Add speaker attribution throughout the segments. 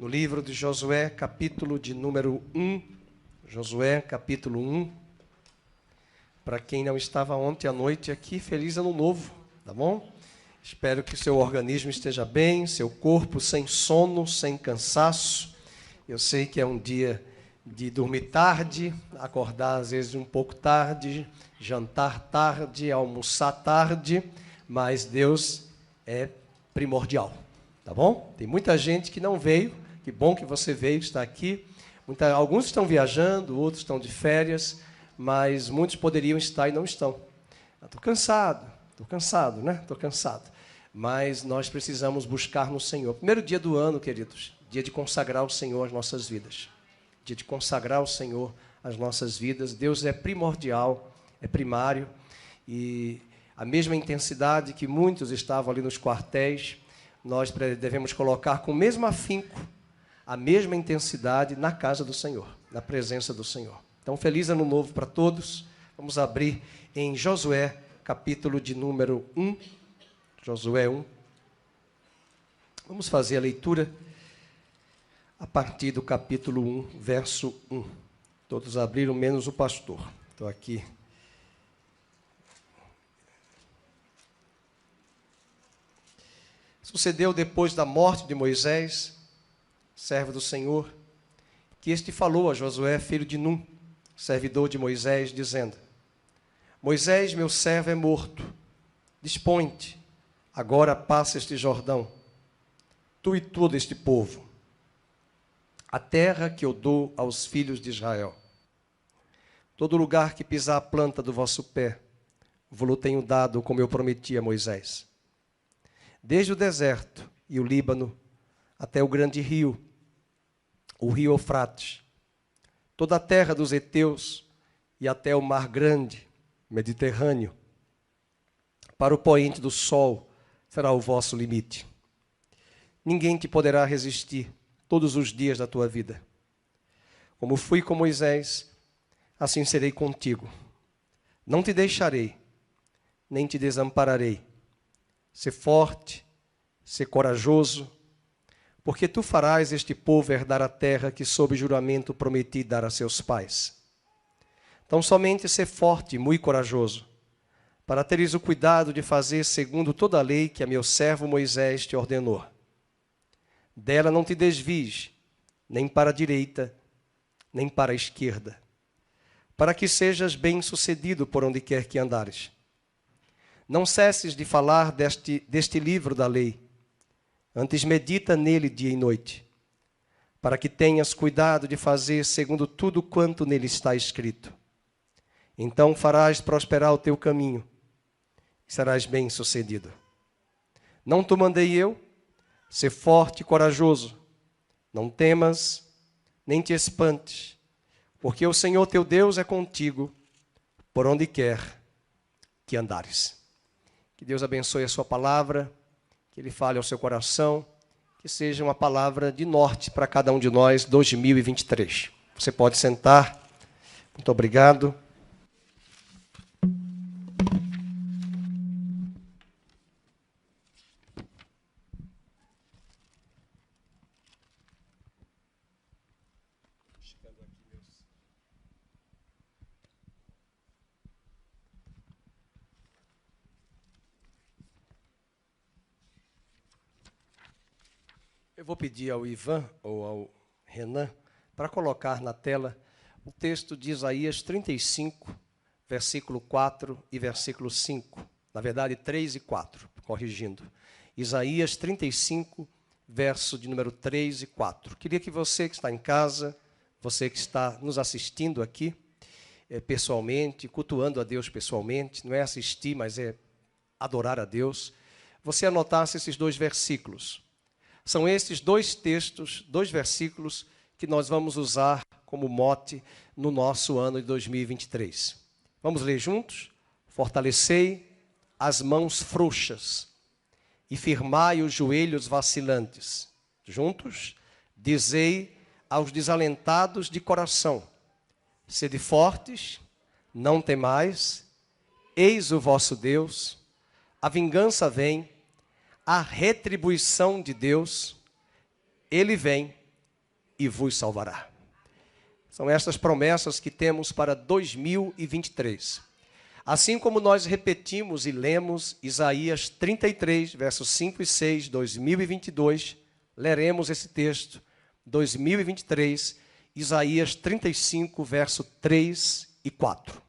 Speaker 1: no livro de Josué, capítulo de número 1. Josué, capítulo 1. Para quem não estava ontem à noite aqui, feliz ano novo, tá bom? Espero que o seu organismo esteja bem, seu corpo sem sono, sem cansaço. Eu sei que é um dia de dormir tarde, acordar às vezes um pouco tarde, jantar tarde, almoçar tarde, mas Deus é primordial, tá bom? Tem muita gente que não veio, que bom que você veio, está aqui. Alguns estão viajando, outros estão de férias, mas muitos poderiam estar e não estão. Estou cansado, né? Estou cansado. Mas nós precisamos buscar no Senhor. Primeiro dia do ano, queridos, dia de consagrar o Senhor às nossas vidas. Dia de consagrar o Senhor às nossas vidas. Deus é primordial, é primário, e a mesma intensidade que muitos estavam ali nos quartéis, nós devemos colocar com o mesmo afinco, a mesma intensidade na casa do Senhor, na presença do Senhor. Então, feliz ano novo para todos. Vamos abrir em Josué, capítulo de número 1. Josué 1. Vamos fazer a leitura a partir do capítulo 1, verso 1. Todos abriram, menos o pastor. Estou aqui. Sucedeu depois da morte de Moisés, servo do Senhor, que este falou a Josué, filho de Num, servidor de Moisés, dizendo: Moisés, meu servo, é morto. Dispõe-te, agora passa este Jordão, tu e todo este povo, a terra que eu dou aos filhos de Israel. Todo lugar que pisar a planta do vosso pé, vos tenho dado, como eu prometi a Moisés. Desde o deserto e o Líbano até o grande rio, o rio Eufrates, toda a terra dos heteus e até o mar grande, Mediterrâneo, para o poente do sol será o vosso limite. Ninguém te poderá resistir todos os dias da tua vida. Como fui com Moisés, assim serei contigo. Não te deixarei, nem te desampararei. Sê forte, sê corajoso, porque tu farás este povo herdar a terra que sob juramento prometi dar a seus pais. Então somente sê forte e muito corajoso, para teres o cuidado de fazer segundo toda a lei que a meu servo Moisés te ordenou. Dela não te desvies, nem para a direita, nem para a esquerda, para que sejas bem-sucedido por onde quer que andares. Não cesses de falar deste livro da lei, antes medita nele dia e noite, para que tenhas cuidado de fazer segundo tudo quanto nele está escrito. Então farás prosperar o teu caminho, e serás bem-sucedido. Não te mandei eu? Sê forte e corajoso, não temas, nem te espantes, porque o Senhor teu Deus é contigo, por onde quer que andares. Que Deus abençoe a sua palavra, que Ele fale ao seu coração, que seja uma palavra de norte para cada um de nós, 2023. Você pode sentar. Muito obrigado. Eu vou pedir ao Ivan ou ao Renan para colocar na tela o texto de Isaías 35, versículo 4 e versículo 5. Na verdade, 3 e 4, corrigindo. Isaías 35, verso de número 3 e 4. Queria que você que está em casa, você que está nos assistindo aqui, pessoalmente, cultuando a Deus pessoalmente, não é assistir, mas é adorar a Deus, você anotasse esses dois versículos. São esses dois textos, dois versículos, que nós vamos usar como mote no nosso ano de 2023. Vamos ler juntos? Fortalecei as mãos frouxas e firmai os joelhos vacilantes. Juntos, dizei aos desalentados de coração: sede fortes, não temais, eis o vosso Deus, a vingança vem, a retribuição de Deus, Ele vem, e vos salvará. São estas promessas que temos para 2023. Assim como nós repetimos e lemos Isaías 33, versos 5 e 6, 2022, leremos esse texto, 2023, Isaías 35, verso 3 e 4.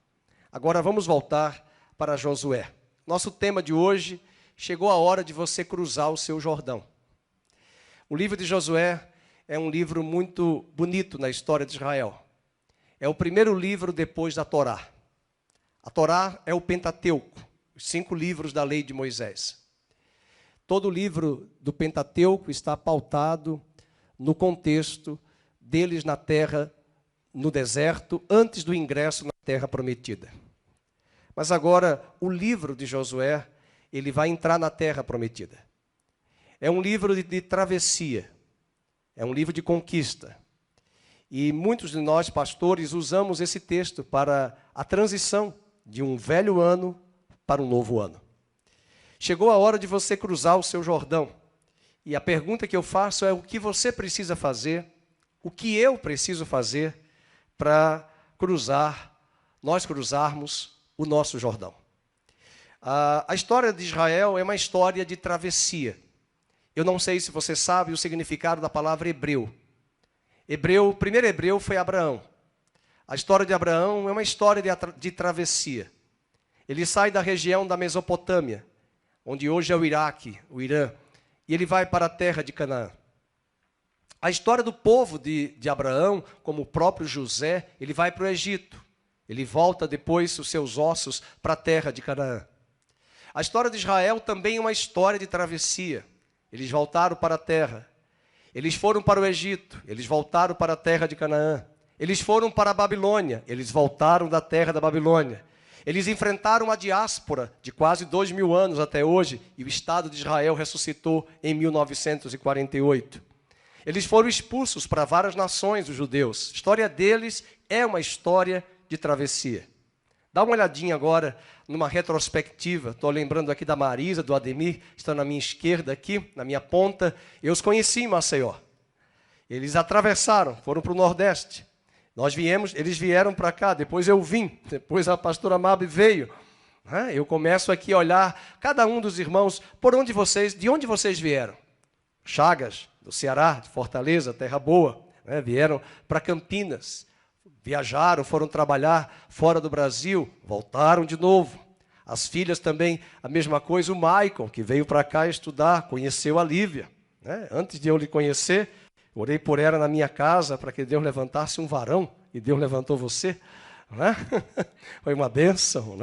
Speaker 1: Agora vamos voltar para Josué. Nosso tema de hoje, chegou a hora de você cruzar o seu Jordão. O livro de Josué é um livro muito bonito na história de Israel. É o primeiro livro depois da Torá. A Torá é o Pentateuco, os 5 livros da lei de Moisés. Todo o livro do Pentateuco está pautado no contexto deles na terra, no deserto, antes do ingresso na terra prometida. Mas agora, o livro de Josué, ele vai entrar na terra prometida. É um livro de travessia, é um livro de conquista. E muitos de nós, pastores, usamos esse texto para a transição de um velho ano para um novo ano. Chegou a hora de você cruzar o seu Jordão. E a pergunta que eu faço é o que você precisa fazer, o que eu preciso fazer para nós cruzarmos o nosso Jordão. A história de Israel é uma história de travessia. Eu não sei se você sabe o significado da palavra hebreu. O primeiro hebreu foi Abraão. A história de Abraão é uma história de travessia. Ele sai da região da Mesopotâmia, onde hoje é o Iraque, o Irã, e ele vai para a terra de Canaã. A história do povo de Abraão, como o próprio José, ele vai para o Egito. Ele volta depois os seus ossos para a terra de Canaã. A história de Israel também é uma história de travessia. Eles voltaram para a terra. Eles foram para o Egito. Eles voltaram para a terra de Canaã. Eles foram para a Babilônia. Eles voltaram da terra da Babilônia. Eles enfrentaram uma diáspora de quase 2000 anos até hoje, e o Estado de Israel ressuscitou em 1948. Eles foram expulsos para várias nações, os judeus. A história deles é uma história de travessia. Dá uma olhadinha agora numa retrospectiva. Estou lembrando aqui da Marisa, do Ademir, estão na minha esquerda aqui, na minha ponta. Eu os conheci em Maceió. Eles atravessaram, foram para o Nordeste. Eles vieram para cá, depois eu vim, depois a pastora Mabe veio. Eu começo aqui a olhar cada um dos irmãos, de onde vocês vieram? Chagas, do Ceará, de Fortaleza, Terra Boa, vieram para Campinas. Viajaram, foram trabalhar fora do Brasil, voltaram de novo. As filhas também, a mesma coisa. O Maicon, que veio para cá estudar, conheceu a Lívia. Antes de eu lhe conhecer, orei por ela na minha casa para que Deus levantasse um varão, e Deus levantou você. Foi uma bênção,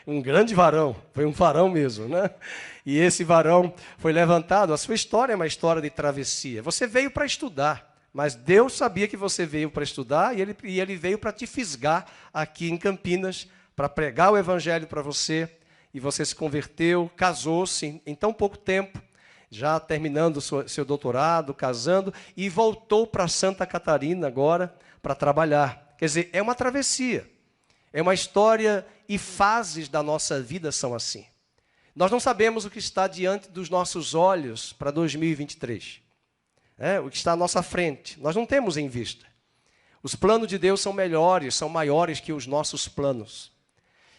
Speaker 1: um grande varão, foi um varão mesmo. E esse varão foi levantado. A sua história é uma história de travessia. Você veio para estudar. Mas Deus sabia que você veio para estudar, e ele veio para te fisgar aqui em Campinas, para pregar o evangelho para você, e você se converteu, casou-se em tão pouco tempo, já terminando seu doutorado, casando, e voltou para Santa Catarina agora para trabalhar. Quer dizer, é uma travessia, é uma história, e fases da nossa vida são assim. Nós não sabemos o que está diante dos nossos olhos para 2023. O que está à nossa frente, nós não temos em vista. Os planos de Deus são melhores, são maiores que os nossos planos.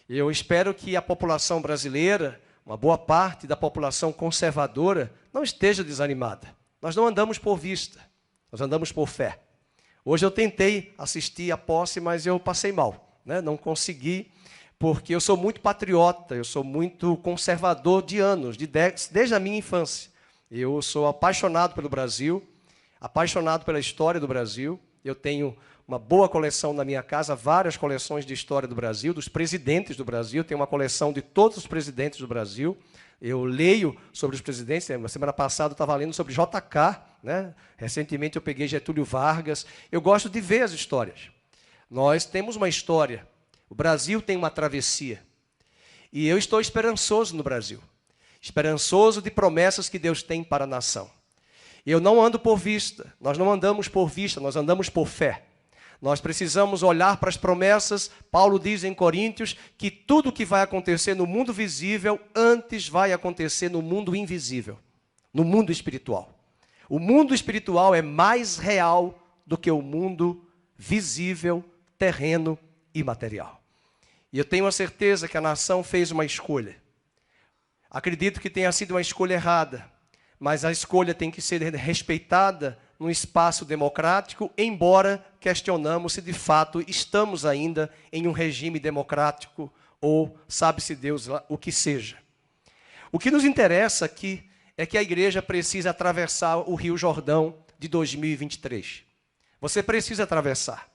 Speaker 1: Eu espero que a população brasileira, uma boa parte da população conservadora, não esteja desanimada. Nós não andamos por vista, nós andamos por fé. Hoje eu tentei assistir a posse, mas eu passei mal, não consegui, porque eu sou muito patriota, eu sou muito conservador de anos, desde a minha infância. Eu sou apaixonado pelo Brasil, apaixonado pela história do Brasil. Eu tenho uma boa coleção na minha casa, várias coleções de história do Brasil, dos presidentes do Brasil. Tenho uma coleção de todos os presidentes do Brasil. Eu leio sobre os presidentes. Na semana passada eu estava lendo sobre JK. Recentemente eu peguei Getúlio Vargas. Eu gosto de ver as histórias. Nós temos uma história. O Brasil tem uma travessia. E eu estou esperançoso no Brasil. Esperançoso de promessas que Deus tem para a nação. Eu não ando por vista, nós não andamos por vista, nós andamos por fé. Nós precisamos olhar para as promessas. Paulo diz em Coríntios que tudo que vai acontecer no mundo visível, antes vai acontecer no mundo invisível, no mundo espiritual. O mundo espiritual é mais real do que o mundo visível, terreno e material. E eu tenho a certeza que a nação fez uma escolha. Acredito que tenha sido uma escolha errada, mas a escolha tem que ser respeitada num espaço democrático, embora questionamos se de fato estamos ainda em um regime democrático ou sabe-se Deus o que seja. O que nos interessa aqui é que a igreja precisa atravessar o Rio Jordão de 2023. Você precisa atravessar.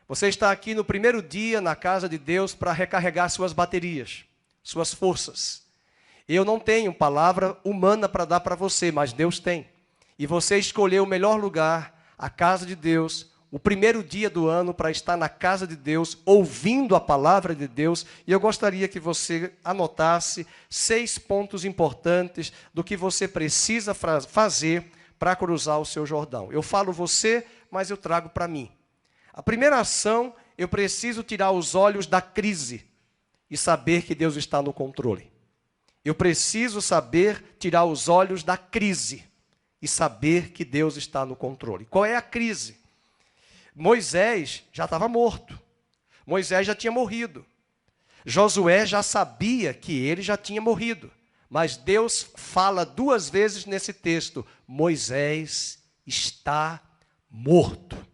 Speaker 1: Você está aqui no primeiro dia na casa de Deus para recarregar suas baterias, suas forças. Eu não tenho palavra humana para dar para você, mas Deus tem. E você escolheu o melhor lugar, a casa de Deus, o primeiro dia do ano para estar na casa de Deus, ouvindo a palavra de Deus. E eu gostaria que você anotasse 6 pontos importantes do que você precisa fazer para cruzar o seu Jordão. Eu falo você, mas eu trago para mim. A primeira ação, eu preciso tirar os olhos da crise e saber que Deus está no controle. Eu preciso saber tirar os olhos da crise e saber que Deus está no controle. Qual é a crise? Moisés já estava morto. Moisés já tinha morrido. Josué já sabia que ele já tinha morrido. Mas Deus fala 2 vezes nesse texto: Moisés está morto.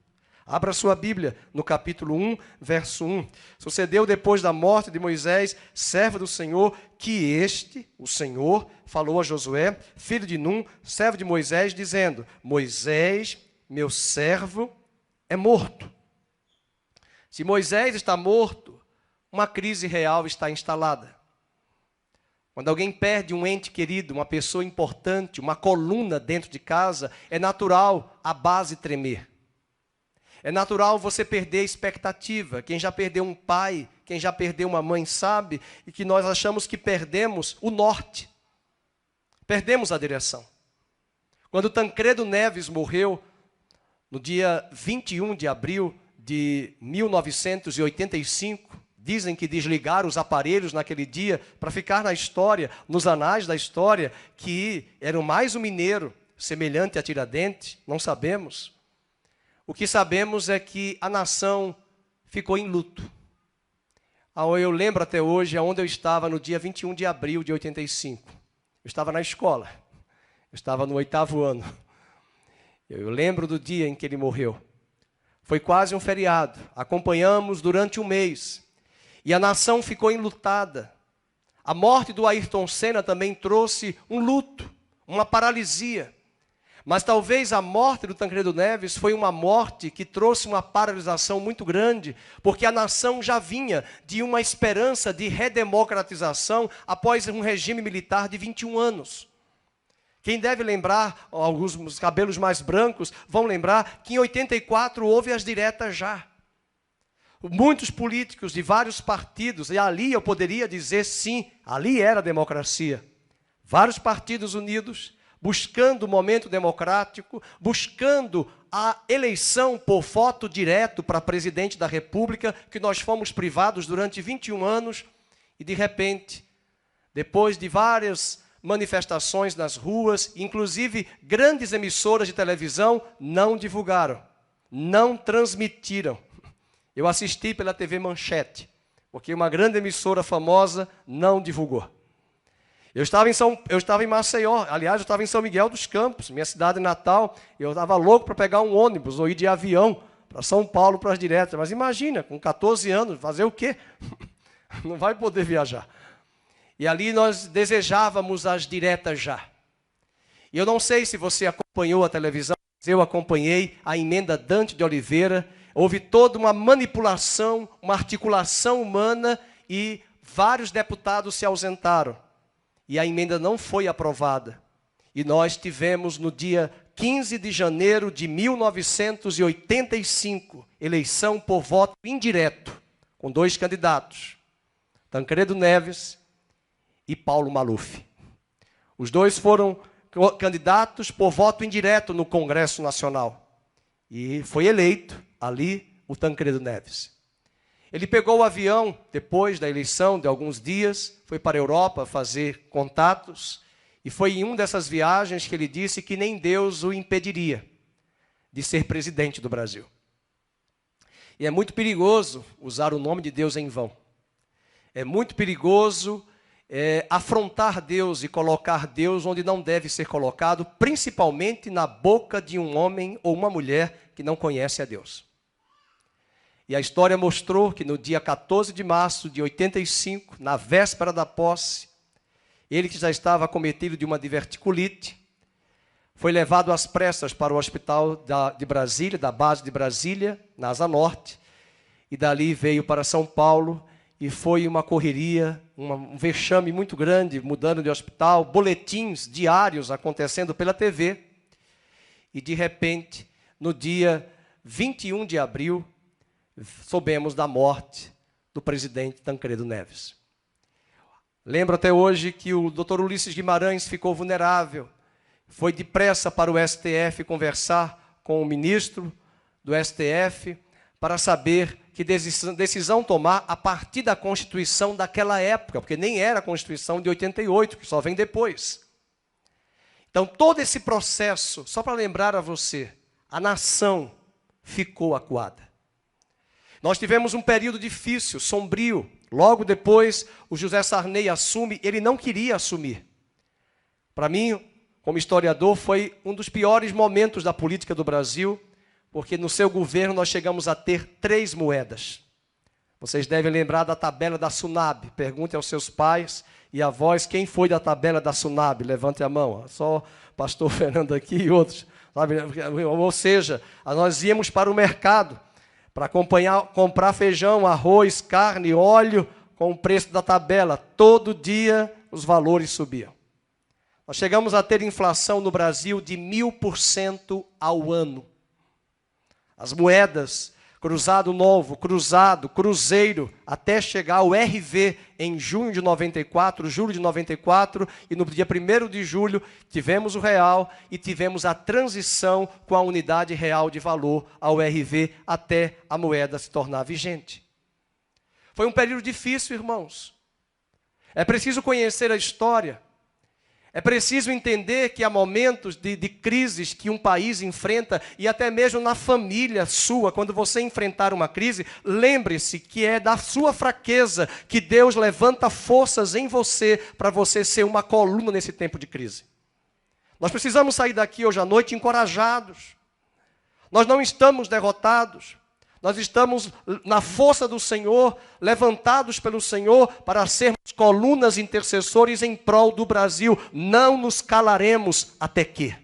Speaker 1: Abra sua Bíblia no capítulo 1, verso 1. Sucedeu depois da morte de Moisés, servo do Senhor, que o Senhor, falou a Josué, filho de Num, servo de Moisés, dizendo: Moisés, meu servo, é morto. Se Moisés está morto, uma crise real está instalada. Quando alguém perde um ente querido, uma pessoa importante, uma coluna dentro de casa, é natural a base tremer. É natural você perder a expectativa. Quem já perdeu um pai, quem já perdeu uma mãe sabe, e que nós achamos que perdemos o norte. Perdemos a direção. Quando Tancredo Neves morreu, no dia 21 de abril de 1985, dizem que desligaram os aparelhos naquele dia para ficar na história, nos anais da história, que era mais um mineiro semelhante a Tiradentes, não sabemos. O que sabemos é que a nação ficou em luto. Eu lembro até hoje onde eu estava no dia 21 de abril de 85. Eu estava na escola, eu estava no 8º ano. Eu lembro do dia em que ele morreu. Foi quase um feriado, acompanhamos durante um mês. E a nação ficou enlutada. A morte do Ayrton Senna também trouxe um luto, uma paralisia. Mas talvez a morte do Tancredo Neves foi uma morte que trouxe uma paralisação muito grande, porque a nação já vinha de uma esperança de redemocratização após um regime militar de 21 anos. Quem deve lembrar, alguns cabelos mais brancos vão lembrar que em 84 houve as diretas já. Muitos políticos de vários partidos, e ali eu poderia dizer sim, ali era a democracia. Vários partidos unidos, buscando o momento democrático, buscando a eleição por voto direto para presidente da República, que nós fomos privados durante 21 anos, e de repente, depois de várias manifestações nas ruas, inclusive grandes emissoras de televisão, não divulgaram, não transmitiram. Eu assisti pela TV Manchete, porque uma grande emissora famosa não divulgou. Eu estava em Maceió, aliás, eu estava em São Miguel dos Campos, minha cidade natal, e eu estava louco para pegar um ônibus ou ir de avião para São Paulo, para as diretas. Mas imagina, com 14 anos, fazer o quê? Não vai poder viajar. E ali nós desejávamos as diretas já. E eu não sei se você acompanhou a televisão, mas eu acompanhei a emenda Dante de Oliveira. Houve toda uma manipulação, uma articulação humana e vários deputados se ausentaram. E a emenda não foi aprovada. E nós tivemos no dia 15 de janeiro de 1985, eleição por voto indireto, com 2 candidatos, Tancredo Neves e Paulo Maluf. Os dois foram candidatos por voto indireto no Congresso Nacional. E foi eleito ali o Tancredo Neves. Ele pegou o avião, depois da eleição, de alguns dias, foi para a Europa fazer contatos, e foi em uma dessas viagens que ele disse que nem Deus o impediria. de ser presidente do Brasil. E é muito perigoso usar o nome de Deus em vão. É muito perigoso afrontar Deus e colocar Deus onde não deve ser colocado, principalmente na boca de um homem ou uma mulher que não conhece a Deus. E a história mostrou que no dia 14 de março de 85, na véspera da posse, ele que já estava acometido de uma diverticulite, foi levado às pressas para o hospital de Brasília, da base de Brasília, na Asa Norte, e dali veio para São Paulo, e foi uma correria, um vexame muito grande, mudando de hospital, boletins diários acontecendo pela TV, e de repente, no dia 21 de abril, soubemos da morte do presidente Tancredo Neves. Lembro até hoje que o Dr. Ulisses Guimarães ficou vulnerável, foi depressa para o STF conversar com o ministro do STF para saber que decisão tomar a partir da Constituição daquela época, porque nem era a Constituição de 88, que só vem depois. Então, todo esse processo, só para lembrar a você, a nação ficou acuada. Nós tivemos um período difícil, sombrio. Logo depois, o José Sarney assume, ele não queria assumir. Para mim, como historiador, foi um dos piores momentos da política do Brasil, porque no seu governo nós chegamos a ter 3 moedas. Vocês devem lembrar da tabela da Sunab. Perguntem aos seus pais e avós quem foi da tabela da Sunab. Levante a mão. Só o pastor Fernando aqui e outros. Ou seja, nós íamos para o mercado para comprar feijão, arroz, carne, óleo, com o preço da tabela. Todo dia os valores subiam. Nós chegamos a ter inflação no Brasil de 1000% ao ano. As moedas, cruzado novo, cruzado, cruzeiro, até chegar ao RV em julho de 94, e no dia 1º de julho tivemos o real e tivemos a transição com a unidade real de valor ao RV até a moeda se tornar vigente. Foi um período difícil, irmãos. É preciso conhecer a história. É preciso entender que há momentos de crises que um país enfrenta, e até mesmo na família sua, quando você enfrentar uma crise, lembre-se que é da sua fraqueza que Deus levanta forças em você para você ser uma coluna nesse tempo de crise. Nós precisamos sair daqui hoje à noite encorajados. Nós não estamos derrotados. Nós estamos na força do Senhor, levantados pelo Senhor para sermos colunas intercessores em prol do Brasil. Não nos calaremos até que?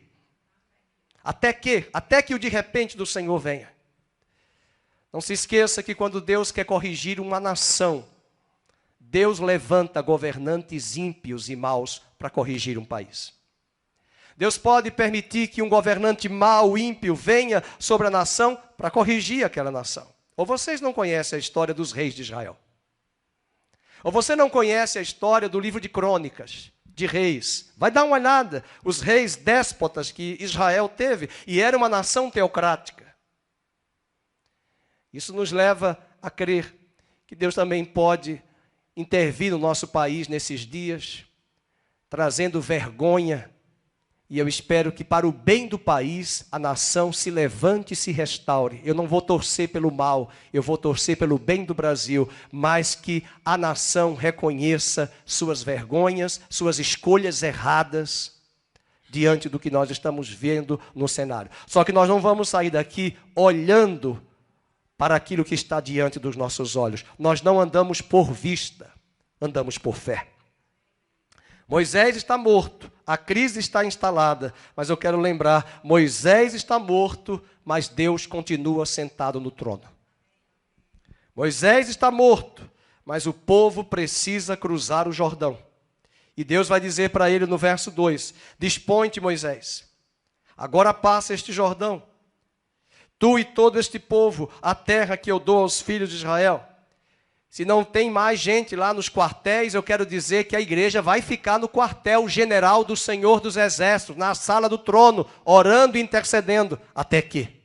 Speaker 1: Até que o de repente do Senhor venha. Não se esqueça que quando Deus quer corrigir uma nação, Deus levanta governantes ímpios e maus para corrigir um país. Deus pode permitir que um governante mau, ímpio, venha sobre a nação para corrigir aquela nação. Ou vocês não conhecem a história dos reis de Israel? Ou você não conhece a história do livro de Crônicas, de reis? Vai dar uma olhada. Os reis déspotas que Israel teve, e era uma nação teocrática. Isso nos leva a crer que Deus também pode intervir no nosso país nesses dias, trazendo vergonha. E eu espero que para o bem do país, a nação se levante e se restaure. Eu não vou torcer pelo mal, eu vou torcer pelo bem do Brasil, mas que a nação reconheça suas vergonhas, suas escolhas erradas, diante do que nós estamos vendo no cenário. Só que nós não vamos sair daqui olhando para aquilo que está diante dos nossos olhos. Nós não andamos por vista, andamos por fé. Moisés está morto, a crise está instalada, mas eu quero lembrar, Moisés está morto, mas Deus continua sentado no trono. Moisés está morto, mas o povo precisa cruzar o Jordão. E Deus vai dizer para ele no verso 2, dispõe-te, Moisés, agora passa este Jordão, tu e todo este povo, a terra que eu dou aos filhos de Israel. Se não tem mais gente lá nos quartéis, eu quero dizer que a igreja vai ficar no quartel general do Senhor dos Exércitos, na sala do trono, orando e intercedendo, até que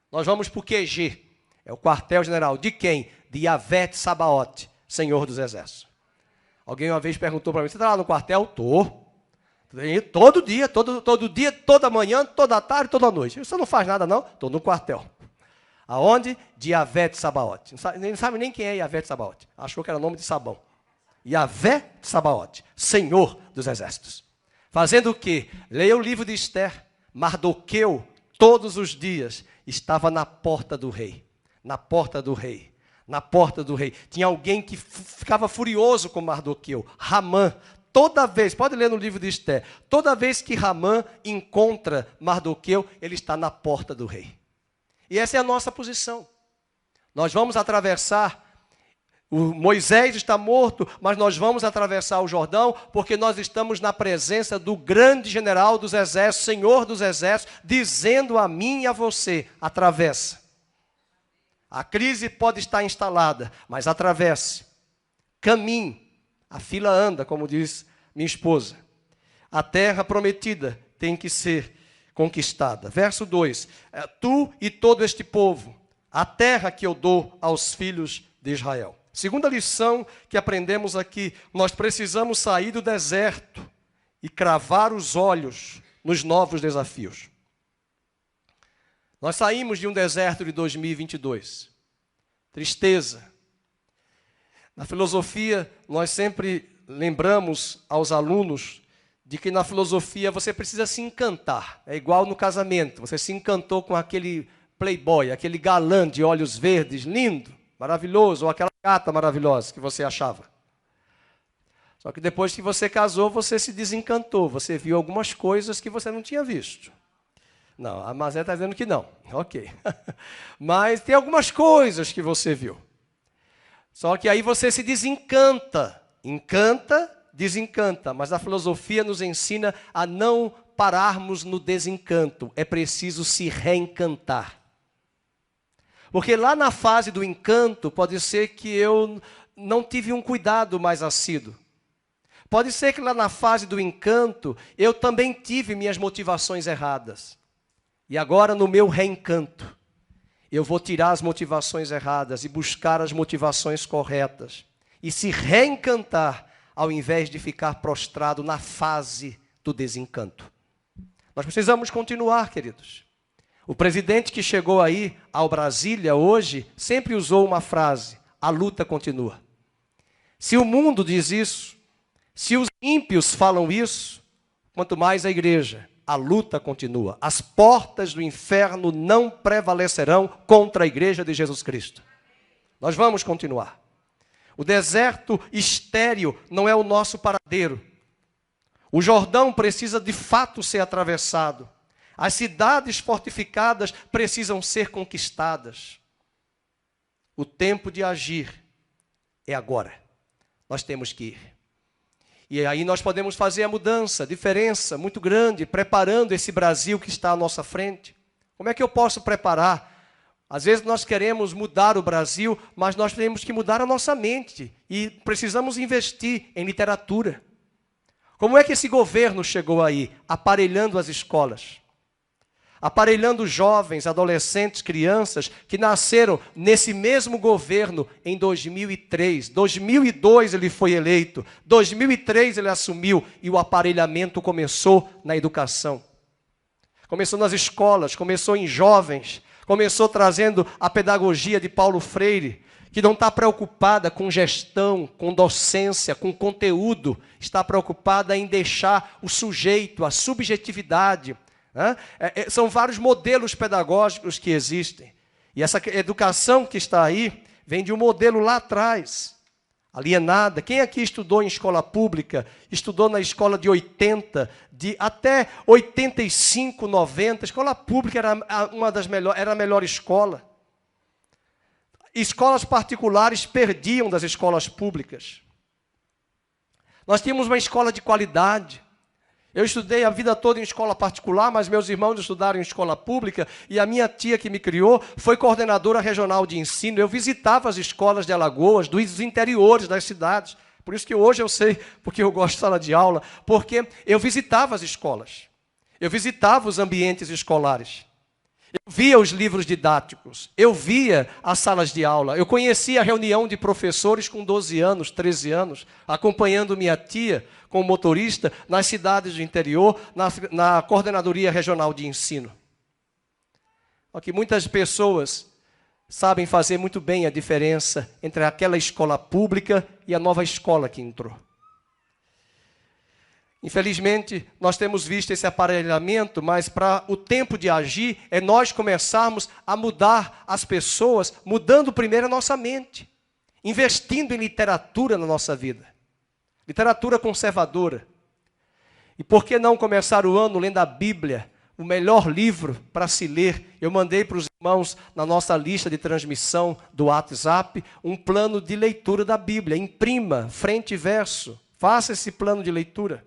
Speaker 1: nós vamos para o QG, é o quartel general, de quem? De Yahvé Sabaote, Senhor dos Exércitos. Alguém uma vez perguntou para mim, você está lá no quartel? Estou. Todo dia, todo dia, toda manhã, toda tarde, toda noite. Você não faz nada, não? Estou no quartel. Aonde? De Yavé de Sabaote. Não sabe nem quem é Yavé de Sabaote. Achou que era nome de sabão. Yavé de Sabaote, Senhor dos Exércitos. Fazendo o quê? Leia o livro de Esther. Mardoqueu, todos os dias, estava na porta do rei. Na porta do rei. Na porta do rei. Tinha alguém que ficava furioso com Mardoqueu. Ramã. Toda vez, pode ler no livro de Esther, toda vez que Ramã encontra Mardoqueu, ele está na porta do rei. E essa é a nossa posição. Nós vamos atravessar, Moisés está morto, mas nós vamos atravessar o Jordão, porque nós estamos na presença do grande general dos exércitos, Senhor dos exércitos, dizendo a mim e a você, atravessa. A crise pode estar instalada, mas atravesse. Caminhe. A fila anda, como diz minha esposa. A terra prometida tem que ser conquistada. Verso 2. Tu e todo este povo, a terra que eu dou aos filhos de Israel. Segunda lição que aprendemos aqui, nós precisamos sair do deserto e cravar os olhos nos novos desafios. Nós saímos de um deserto de 2022. Tristeza. Na filosofia, nós sempre lembramos aos alunos de que na filosofia você precisa se encantar. É igual no casamento. Você se encantou com aquele playboy, aquele galã de olhos verdes, lindo, maravilhoso, ou aquela gata maravilhosa que você achava. Só que depois que você casou, você se desencantou. Você viu algumas coisas que você não tinha visto. Não, a Mazé está dizendo que não. Ok. Mas tem algumas coisas que você viu. Só que aí você se desencanta. Encanta, desencanta. Mas a filosofia nos ensina a não pararmos no desencanto. É preciso se reencantar. Porque lá na fase do encanto, pode ser que eu não tive um cuidado mais assíduo. Pode ser que lá na fase do encanto, eu também tive minhas motivações erradas. E agora no meu reencanto, eu vou tirar as motivações erradas e buscar as motivações corretas. E se reencantar, ao invés de ficar prostrado na fase do desencanto. Nós precisamos continuar, queridos. O presidente que chegou aí ao Brasília hoje, sempre usou uma frase, a luta continua. Se o mundo diz isso, se os ímpios falam isso, quanto mais a igreja. A luta continua. As portas do inferno não prevalecerão contra a igreja de Jesus Cristo. Nós vamos continuar. O deserto estéril não é o nosso paradeiro. O Jordão precisa de fato ser atravessado. As cidades fortificadas precisam ser conquistadas. O tempo de agir é agora. Nós temos que ir. E aí nós podemos fazer a mudança, a diferença muito grande, preparando esse Brasil que está à nossa frente. Como é que eu posso preparar? Às vezes nós queremos mudar o Brasil, mas nós temos que mudar a nossa mente. E precisamos investir em literatura. Como é que esse governo chegou aí? Aparelhando as escolas. Aparelhando jovens, adolescentes, crianças que nasceram nesse mesmo governo em 2003. 2002 ele foi eleito, 2003 ele assumiu e o aparelhamento começou na educação. Começou nas escolas, começou em jovens, começou trazendo a pedagogia de Paulo Freire, que não está preocupada com gestão, com docência, com conteúdo, está preocupada em deixar o sujeito, a subjetividade. São vários modelos pedagógicos que existem. E essa educação que está aí vem de um modelo lá atrás, alienada. Quem aqui estudou em escola pública, estudou na escola de 80, de até 85, 90, a escola pública era uma das melhores, era a melhor escola. Escolas particulares perdiam das escolas públicas. Nós tínhamos uma escola de qualidade. Eu estudei a vida toda em escola particular, mas meus irmãos estudaram em escola pública e a minha tia que me criou foi coordenadora regional de ensino. Eu visitava as escolas de Alagoas, dos interiores das cidades. Por isso que hoje eu sei, porque eu gosto de sala de aula, porque eu visitava as escolas. Eu visitava os ambientes escolares. Eu via os livros didáticos, eu via as salas de aula, eu conhecia a reunião de professores com 12 anos, 13 anos, acompanhando minha tia como motorista nas cidades do interior, na Coordenadoria Regional de Ensino. Aqui muitas pessoas sabem fazer muito bem a diferença entre aquela escola pública e a nova escola que entrou. Infelizmente, nós temos visto esse aparelhamento, mas para o tempo de agir é nós começarmos a mudar as pessoas, mudando primeiro a nossa mente, investindo em literatura na nossa vida. Literatura conservadora. E por que não começar o ano lendo a Bíblia, o melhor livro para se ler? Eu mandei para os irmãos, na nossa lista de transmissão do WhatsApp, um plano de leitura da Bíblia. Imprima, frente e verso. Faça esse plano de leitura.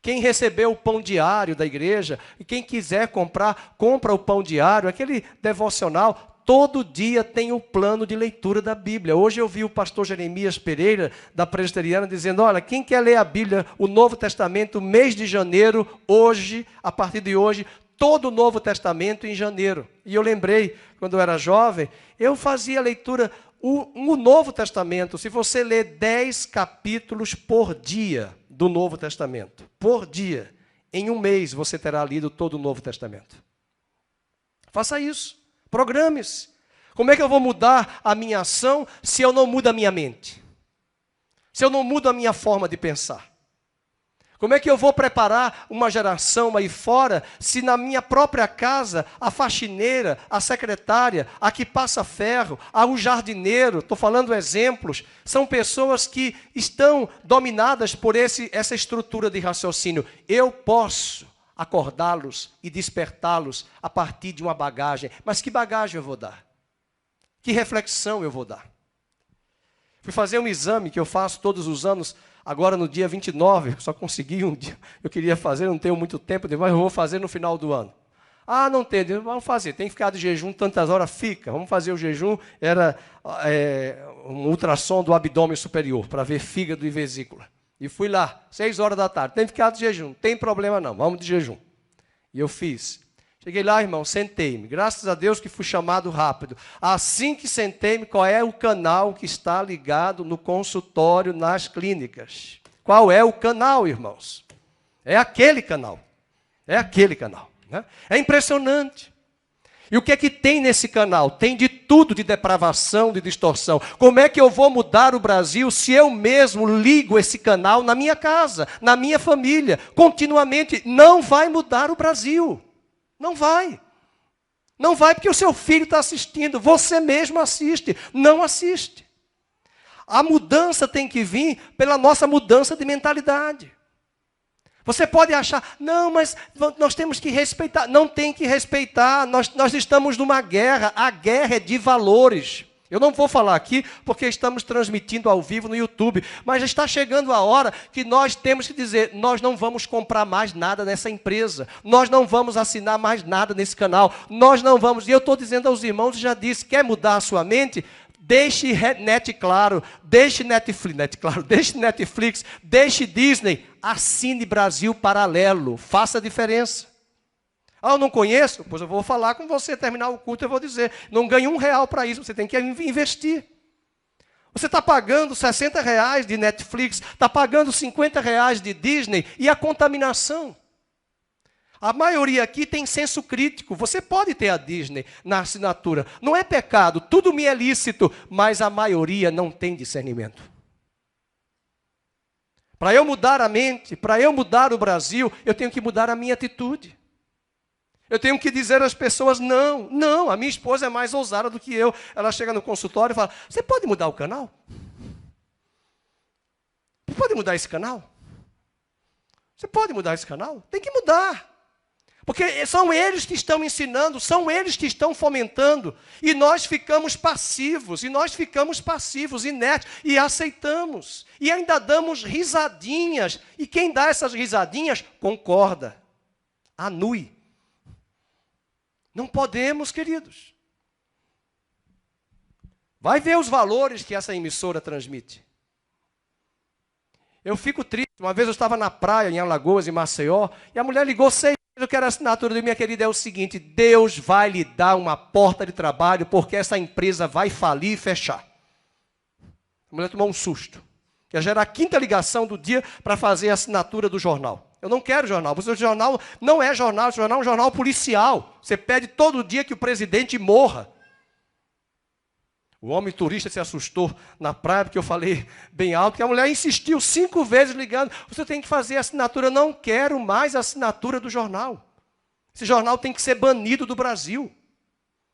Speaker 1: Quem recebeu o pão diário da igreja, e quem quiser comprar, compra o pão diário, aquele devocional, todo dia tem o plano de leitura da Bíblia. Hoje eu vi o pastor Jeremias Pereira, da Presbiteriana, dizendo, olha, quem quer ler a Bíblia, o Novo Testamento, mês de janeiro, hoje, a partir de hoje, todo o Novo Testamento em janeiro. E eu lembrei, quando eu era jovem, eu fazia a leitura, o Novo Testamento, se você ler 10 capítulos por dia do Novo Testamento, por dia, em um mês você terá lido todo o Novo Testamento. Faça isso, programe-se. Como é que eu vou mudar a minha ação se eu não mudo a minha mente? Se eu não mudo a minha forma de pensar? Como é que eu vou preparar uma geração aí fora se na minha própria casa a faxineira, a secretária, a que passa ferro, o jardineiro, estou falando exemplos, são pessoas que estão dominadas por essa estrutura de raciocínio. Eu posso acordá-los e despertá-los a partir de uma bagagem. Mas que bagagem eu vou dar? Que reflexão eu vou dar? Fui fazer um exame que eu faço todos os anos. Agora no dia 29, só consegui um dia, eu queria fazer, não tenho muito tempo, mas eu vou fazer no final do ano. Ah, não tem, vamos fazer, tem que ficar de jejum tantas horas, fica, vamos fazer o jejum, era um ultrassom do abdômen superior, para ver fígado e vesícula. E fui lá, 6 horas da tarde, tem que ficar de jejum, não tem problema não, vamos de jejum. E eu fiz. Cheguei lá, irmão, sentei-me. Graças a Deus que fui chamado rápido. Assim que sentei-me, qual é o canal que está ligado no consultório, nas clínicas? Qual é o canal, irmãos? É aquele canal. É aquele canal. Né? É impressionante. E o que é que tem nesse canal? Tem de tudo de depravação, de distorção. Como é que eu vou mudar o Brasil se eu mesmo ligo esse canal na minha casa, na minha família, continuamente? Não vai mudar o Brasil. Não vai. Não vai porque o seu filho está assistindo. Você mesmo assiste. Não assiste. A mudança tem que vir pela nossa mudança de mentalidade. Você pode achar, não, mas nós temos que respeitar. Não tem que respeitar. Nós estamos numa guerra. A guerra é de valores. Eu não vou falar aqui porque estamos transmitindo ao vivo no YouTube, mas está chegando a hora que nós temos que dizer, nós não vamos comprar mais nada nessa empresa, nós não vamos assinar mais nada nesse canal, nós não vamos, e eu estou dizendo aos irmãos, já disse, quer mudar a sua mente? Deixe Claro, deixe Netflix, deixe Disney, assine Brasil Paralelo, faça a diferença. Ah, eu não conheço? Pois eu vou falar com você, terminar o culto, eu vou dizer, não ganhe R$1 para isso, você tem que investir. Você está pagando R$60 de Netflix, está pagando R$50 de Disney, e a contaminação? A maioria aqui tem senso crítico, você pode ter a Disney na assinatura, não é pecado, tudo me é lícito, mas a maioria não tem discernimento. Para eu mudar a mente, para eu mudar o Brasil, eu tenho que mudar a minha atitude. Eu tenho que dizer às pessoas, não, a minha esposa é mais ousada do que eu. Ela chega no consultório e fala, você pode mudar o canal? Você pode mudar esse canal? Você pode mudar esse canal? Tem que mudar. Porque são eles que estão ensinando, são eles que estão fomentando. E nós ficamos passivos, inertes, e aceitamos. E ainda damos risadinhas. E quem dá essas risadinhas, concorda. Anui. Não podemos, queridos. Vai ver os valores que essa emissora transmite. Eu fico triste. Uma vez eu estava na praia, em Alagoas, em Maceió, e a mulher ligou 6 Eu quero a assinatura de minha querida, é o seguinte: Deus vai lhe dar uma porta de trabalho, porque essa empresa vai falir e fechar. A mulher tomou um susto. Ia gerar a quinta ligação do dia para fazer a assinatura do jornal. Eu não quero jornal, porque o jornal não é jornal, o jornal é um jornal policial. Você pede todo dia que o presidente morra. O homem turista se assustou na praia, porque eu falei bem alto, que a mulher insistiu 5 vezes ligando. Você tem que fazer a assinatura. Eu não quero mais a assinatura do jornal. Esse jornal tem que ser banido do Brasil.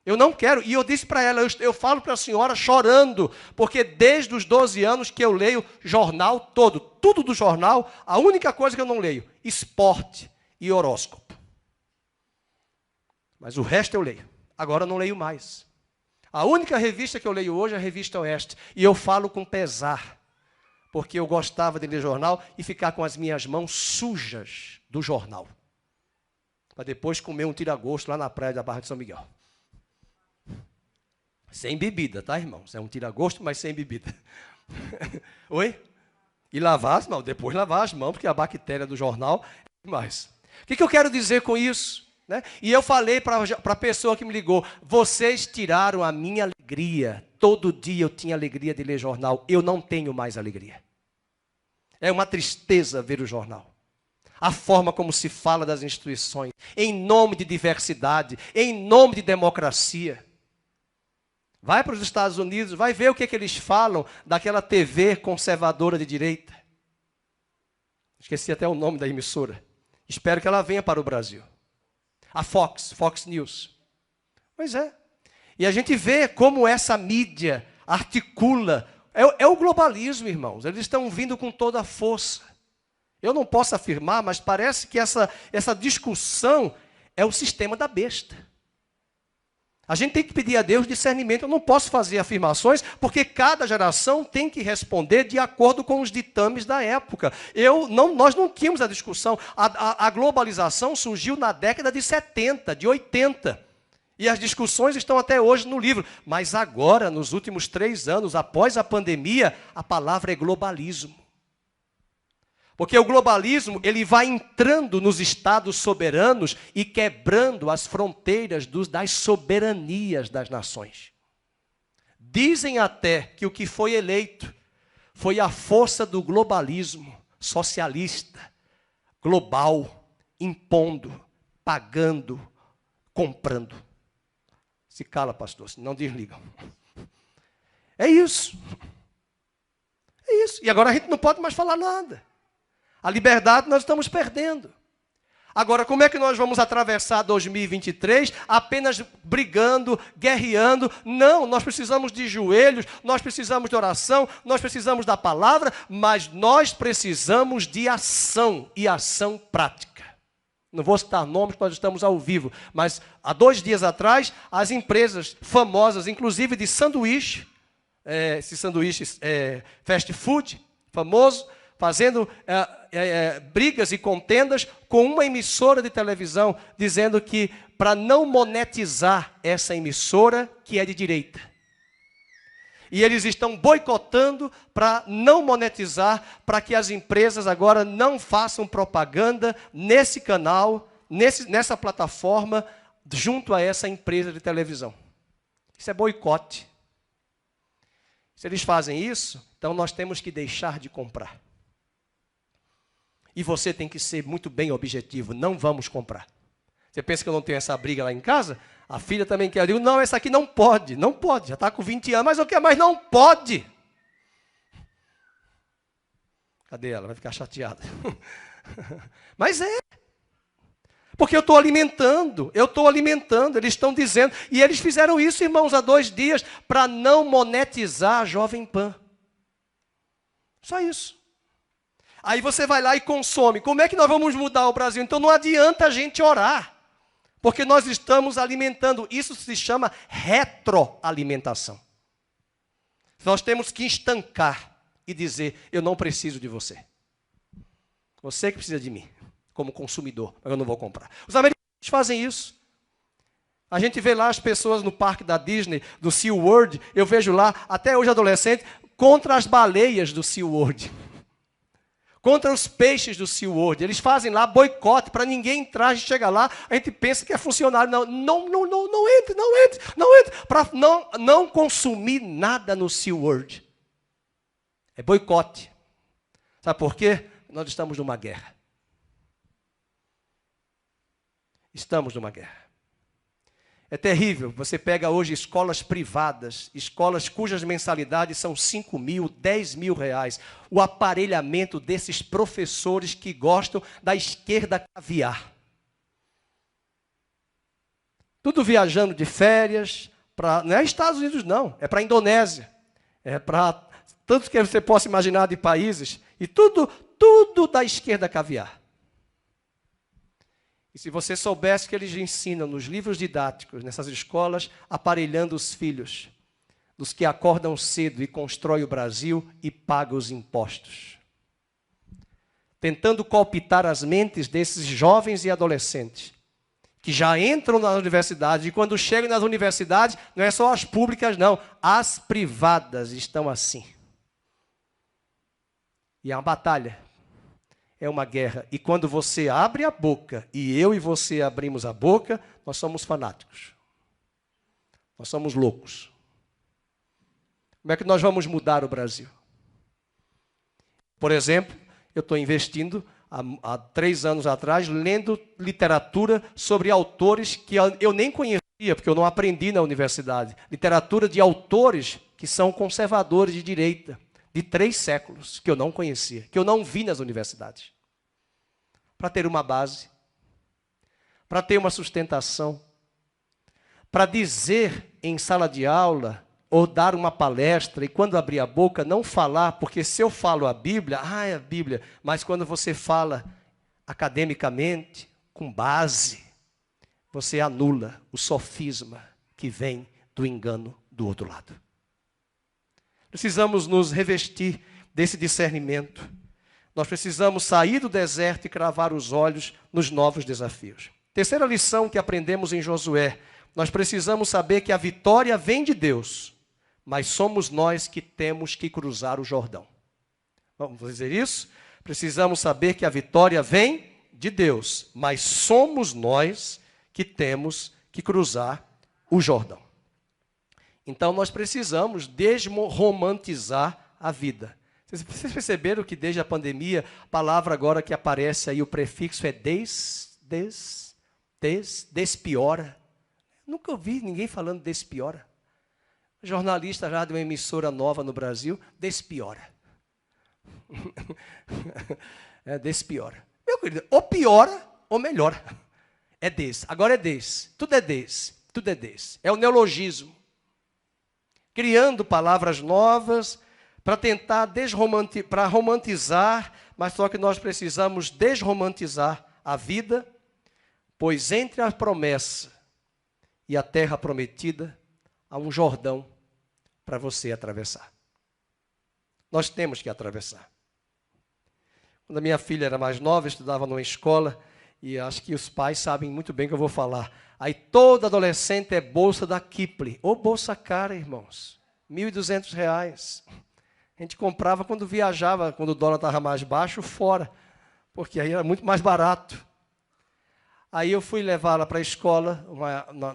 Speaker 1: Eu não quero. E eu disse para ela, eu falo para a senhora chorando, porque desde os 12 anos que eu leio jornal todo, tudo do jornal, a única coisa que eu não leio, esporte e horóscopo. Mas o resto eu leio. Agora eu não leio mais. A única revista que eu leio hoje é a Revista Oeste. E eu falo com pesar, porque eu gostava de ler jornal e ficar com as minhas mãos sujas do jornal. Para depois comer um tira-gosto lá na praia da Barra de São Miguel. Sem bebida, tá, irmãos? É um tira-gosto, mas sem bebida. Oi? E lavar as mãos. Depois lavar as mãos, porque a bactéria do jornal é demais. O que eu quero dizer com isso? Né? E eu falei para a pessoa que me ligou, vocês tiraram a minha alegria. Todo dia eu tinha alegria de ler jornal. Eu não tenho mais alegria. É uma tristeza ver o jornal. A forma como se fala das instituições, em nome de diversidade, em nome de democracia. Vai para os Estados Unidos, vai ver o que eles falam daquela TV conservadora de direita. Esqueci até o nome da emissora. Espero que ela venha para o Brasil. A Fox News. Pois é. E a gente vê como essa mídia articula. É o globalismo, irmãos. Eles estão vindo com toda a força. Eu não posso afirmar, mas parece que essa discussão é o sistema da besta. A gente tem que pedir a Deus discernimento. Eu não posso fazer afirmações, porque cada geração tem que responder de acordo com os ditames da época. Nós não tínhamos a discussão. A globalização surgiu na década de 70, de 80. E as discussões estão até hoje no livro. Mas agora, nos últimos 3 anos, após a pandemia, a palavra é globalismo. Porque o globalismo, ele vai entrando nos estados soberanos e quebrando as fronteiras das soberanias das nações. Dizem até que o que foi eleito foi a força do globalismo socialista, global, impondo, pagando, comprando. Se cala, pastor, não desligam. É isso. É isso. E agora a gente não pode mais falar nada. A liberdade nós estamos perdendo. Agora, como é que nós vamos atravessar 2023 apenas brigando, guerreando? Não, nós precisamos de joelhos, nós precisamos de oração, nós precisamos da palavra, mas nós precisamos de ação e ação prática. Não vou citar nomes, nós estamos ao vivo, mas há 2 dias atrás, as empresas famosas, inclusive de sanduíche, esse sanduíche fast food famoso, fazendo brigas e contendas com uma emissora de televisão, dizendo que para não monetizar essa emissora, que é de direita. E eles estão boicotando para não monetizar, para que as empresas agora não façam propaganda nesse canal, nessa plataforma, junto a essa empresa de televisão. Isso é boicote. Se eles fazem isso, então nós temos que deixar de comprar. E você tem que ser muito bem objetivo, não vamos comprar. Você pensa que eu não tenho essa briga lá em casa? A filha também quer. Eu digo, não, essa aqui não pode, já está com 20 anos, mas o que? Mas não pode. Cadê ela? Vai ficar chateada. Mas é. Porque eu estou alimentando, eles estão dizendo, e eles fizeram isso, irmãos, há 2 dias, para não monetizar a Jovem Pan. Só isso. Aí você vai lá e consome. Como é que nós vamos mudar o Brasil? Então não adianta a gente orar, porque nós estamos alimentando. Isso se chama retroalimentação. Nós temos que estancar e dizer, eu não preciso de você. Você que precisa de mim, como consumidor, mas eu não vou comprar. Os americanos fazem isso. A gente vê lá as pessoas no parque da Disney, do SeaWorld, eu vejo lá, até hoje adolescente, contra as baleias do SeaWorld. contra os peixes do SeaWorld. Eles fazem lá boicote para ninguém entrar. A gente chega lá, a gente pensa que é funcionário. Não entre, para não consumir nada no SeaWorld. É boicote. Sabe por quê? Nós estamos numa guerra. Estamos numa guerra. É terrível. Você pega hoje escolas privadas, escolas cujas mensalidades são 5 mil, 10 mil reais. O aparelhamento desses professores que gostam da esquerda caviar. Tudo viajando de férias, não é Estados Unidos não, é para a Indonésia. É para tanto que você possa imaginar de países. E tudo da esquerda caviar. E se você soubesse que eles ensinam nos livros didáticos, nessas escolas, aparelhando os filhos, dos que acordam cedo e constroem o Brasil e pagam os impostos. Tentando cooptar as mentes desses jovens e adolescentes, que já entram nas universidades, e quando chegam nas universidades, não é só as públicas, não, as privadas estão assim. E é uma batalha. É uma guerra. E quando você abre a boca, e eu e você abrimos a boca, nós somos fanáticos. Nós somos loucos. Como é que nós vamos mudar o Brasil? Por exemplo, eu estou investindo, há 3 anos atrás, lendo literatura sobre autores que eu nem conhecia, porque eu não aprendi na universidade. Literatura de autores que são conservadores de direita. De 3 séculos, que eu não conhecia, que eu não vi nas universidades. Para ter uma base, para ter uma sustentação, para dizer em sala de aula, ou dar uma palestra, e quando abrir a boca, não falar, porque se eu falo a Bíblia, é a Bíblia, mas quando você fala academicamente, com base, você anula o sofisma que vem do engano do outro lado. Precisamos nos revestir desse discernimento. Nós precisamos sair do deserto e cravar os olhos nos novos desafios. Terceira lição que aprendemos em Josué. Nós precisamos saber que a vitória vem de Deus, mas somos nós que temos que cruzar o Jordão. Vamos dizer isso? Precisamos saber que a vitória vem de Deus, mas somos nós que temos que cruzar o Jordão. Então, nós precisamos desromantizar a vida. Vocês perceberam que desde a pandemia, a palavra agora que aparece aí, o prefixo é despiora. Nunca ouvi ninguém falando despiora. Jornalista já de uma emissora nova no Brasil, despiora. Despiora. Meu querido, ou piora ou melhora. É des. Agora é des. Tudo é des. Tudo é des. É o neologismo. Criando palavras novas para tentar romantizar, mas só que nós precisamos desromantizar a vida, pois entre a promessa e a terra prometida há um Jordão para você atravessar. Nós temos que atravessar. Quando a minha filha era mais nova, eu estudava numa escola, e acho que os pais sabem muito bem o que eu vou falar. Aí todo adolescente é bolsa da Kipling. Ô bolsa cara, irmãos. R$1.200. A gente comprava quando viajava, quando o dólar estava mais baixo, fora. Porque aí era muito mais barato. Aí eu fui levá-la para a escola,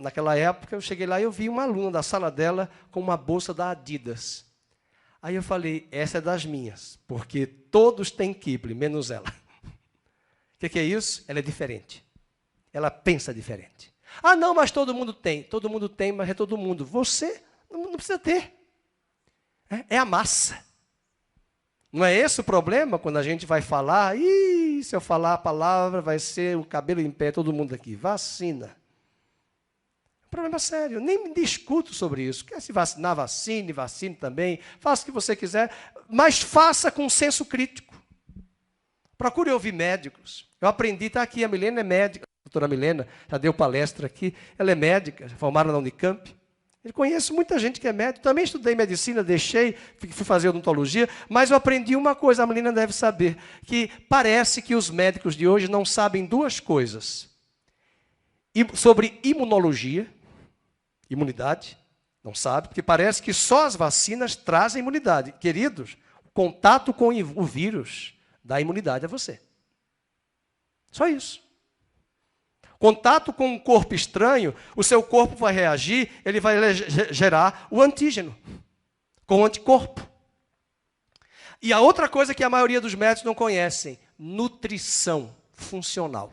Speaker 1: naquela época, eu cheguei lá e eu vi uma aluna da sala dela com uma bolsa da Adidas. Aí eu falei, essa é das minhas, porque todos têm Kipling, menos ela. O que é isso? Ela é diferente. Ela pensa diferente. Ah, não, mas todo mundo tem. Todo mundo tem, mas é todo mundo. Você não precisa ter. É a massa. Não é esse o problema quando a gente vai falar? Se eu falar a palavra, vai ser o cabelo em pé, todo mundo aqui. Vacina. É um problema sério. Nem me discuto sobre isso. Quer se vacinar, vacine também. Faça o que você quiser, mas faça com senso crítico. Procure ouvir médicos. Eu aprendi, está aqui, a Milena é médica. A doutora Milena já deu palestra aqui. Ela é médica, formada na Unicamp. Eu conheço muita gente que é médico. Também estudei medicina, deixei, fui fazer odontologia, mas eu aprendi uma coisa, a menina deve saber, que parece que os médicos de hoje não sabem 2 coisas. Sobre imunidade, não sabe, porque parece que só as vacinas trazem imunidade. Queridos, contato com o vírus dá imunidade a você. Só isso. Contato com um corpo estranho, o seu corpo vai reagir, ele vai gerar o antígeno, com o anticorpo. E a outra coisa que a maioria dos médicos não conhecem, nutrição funcional.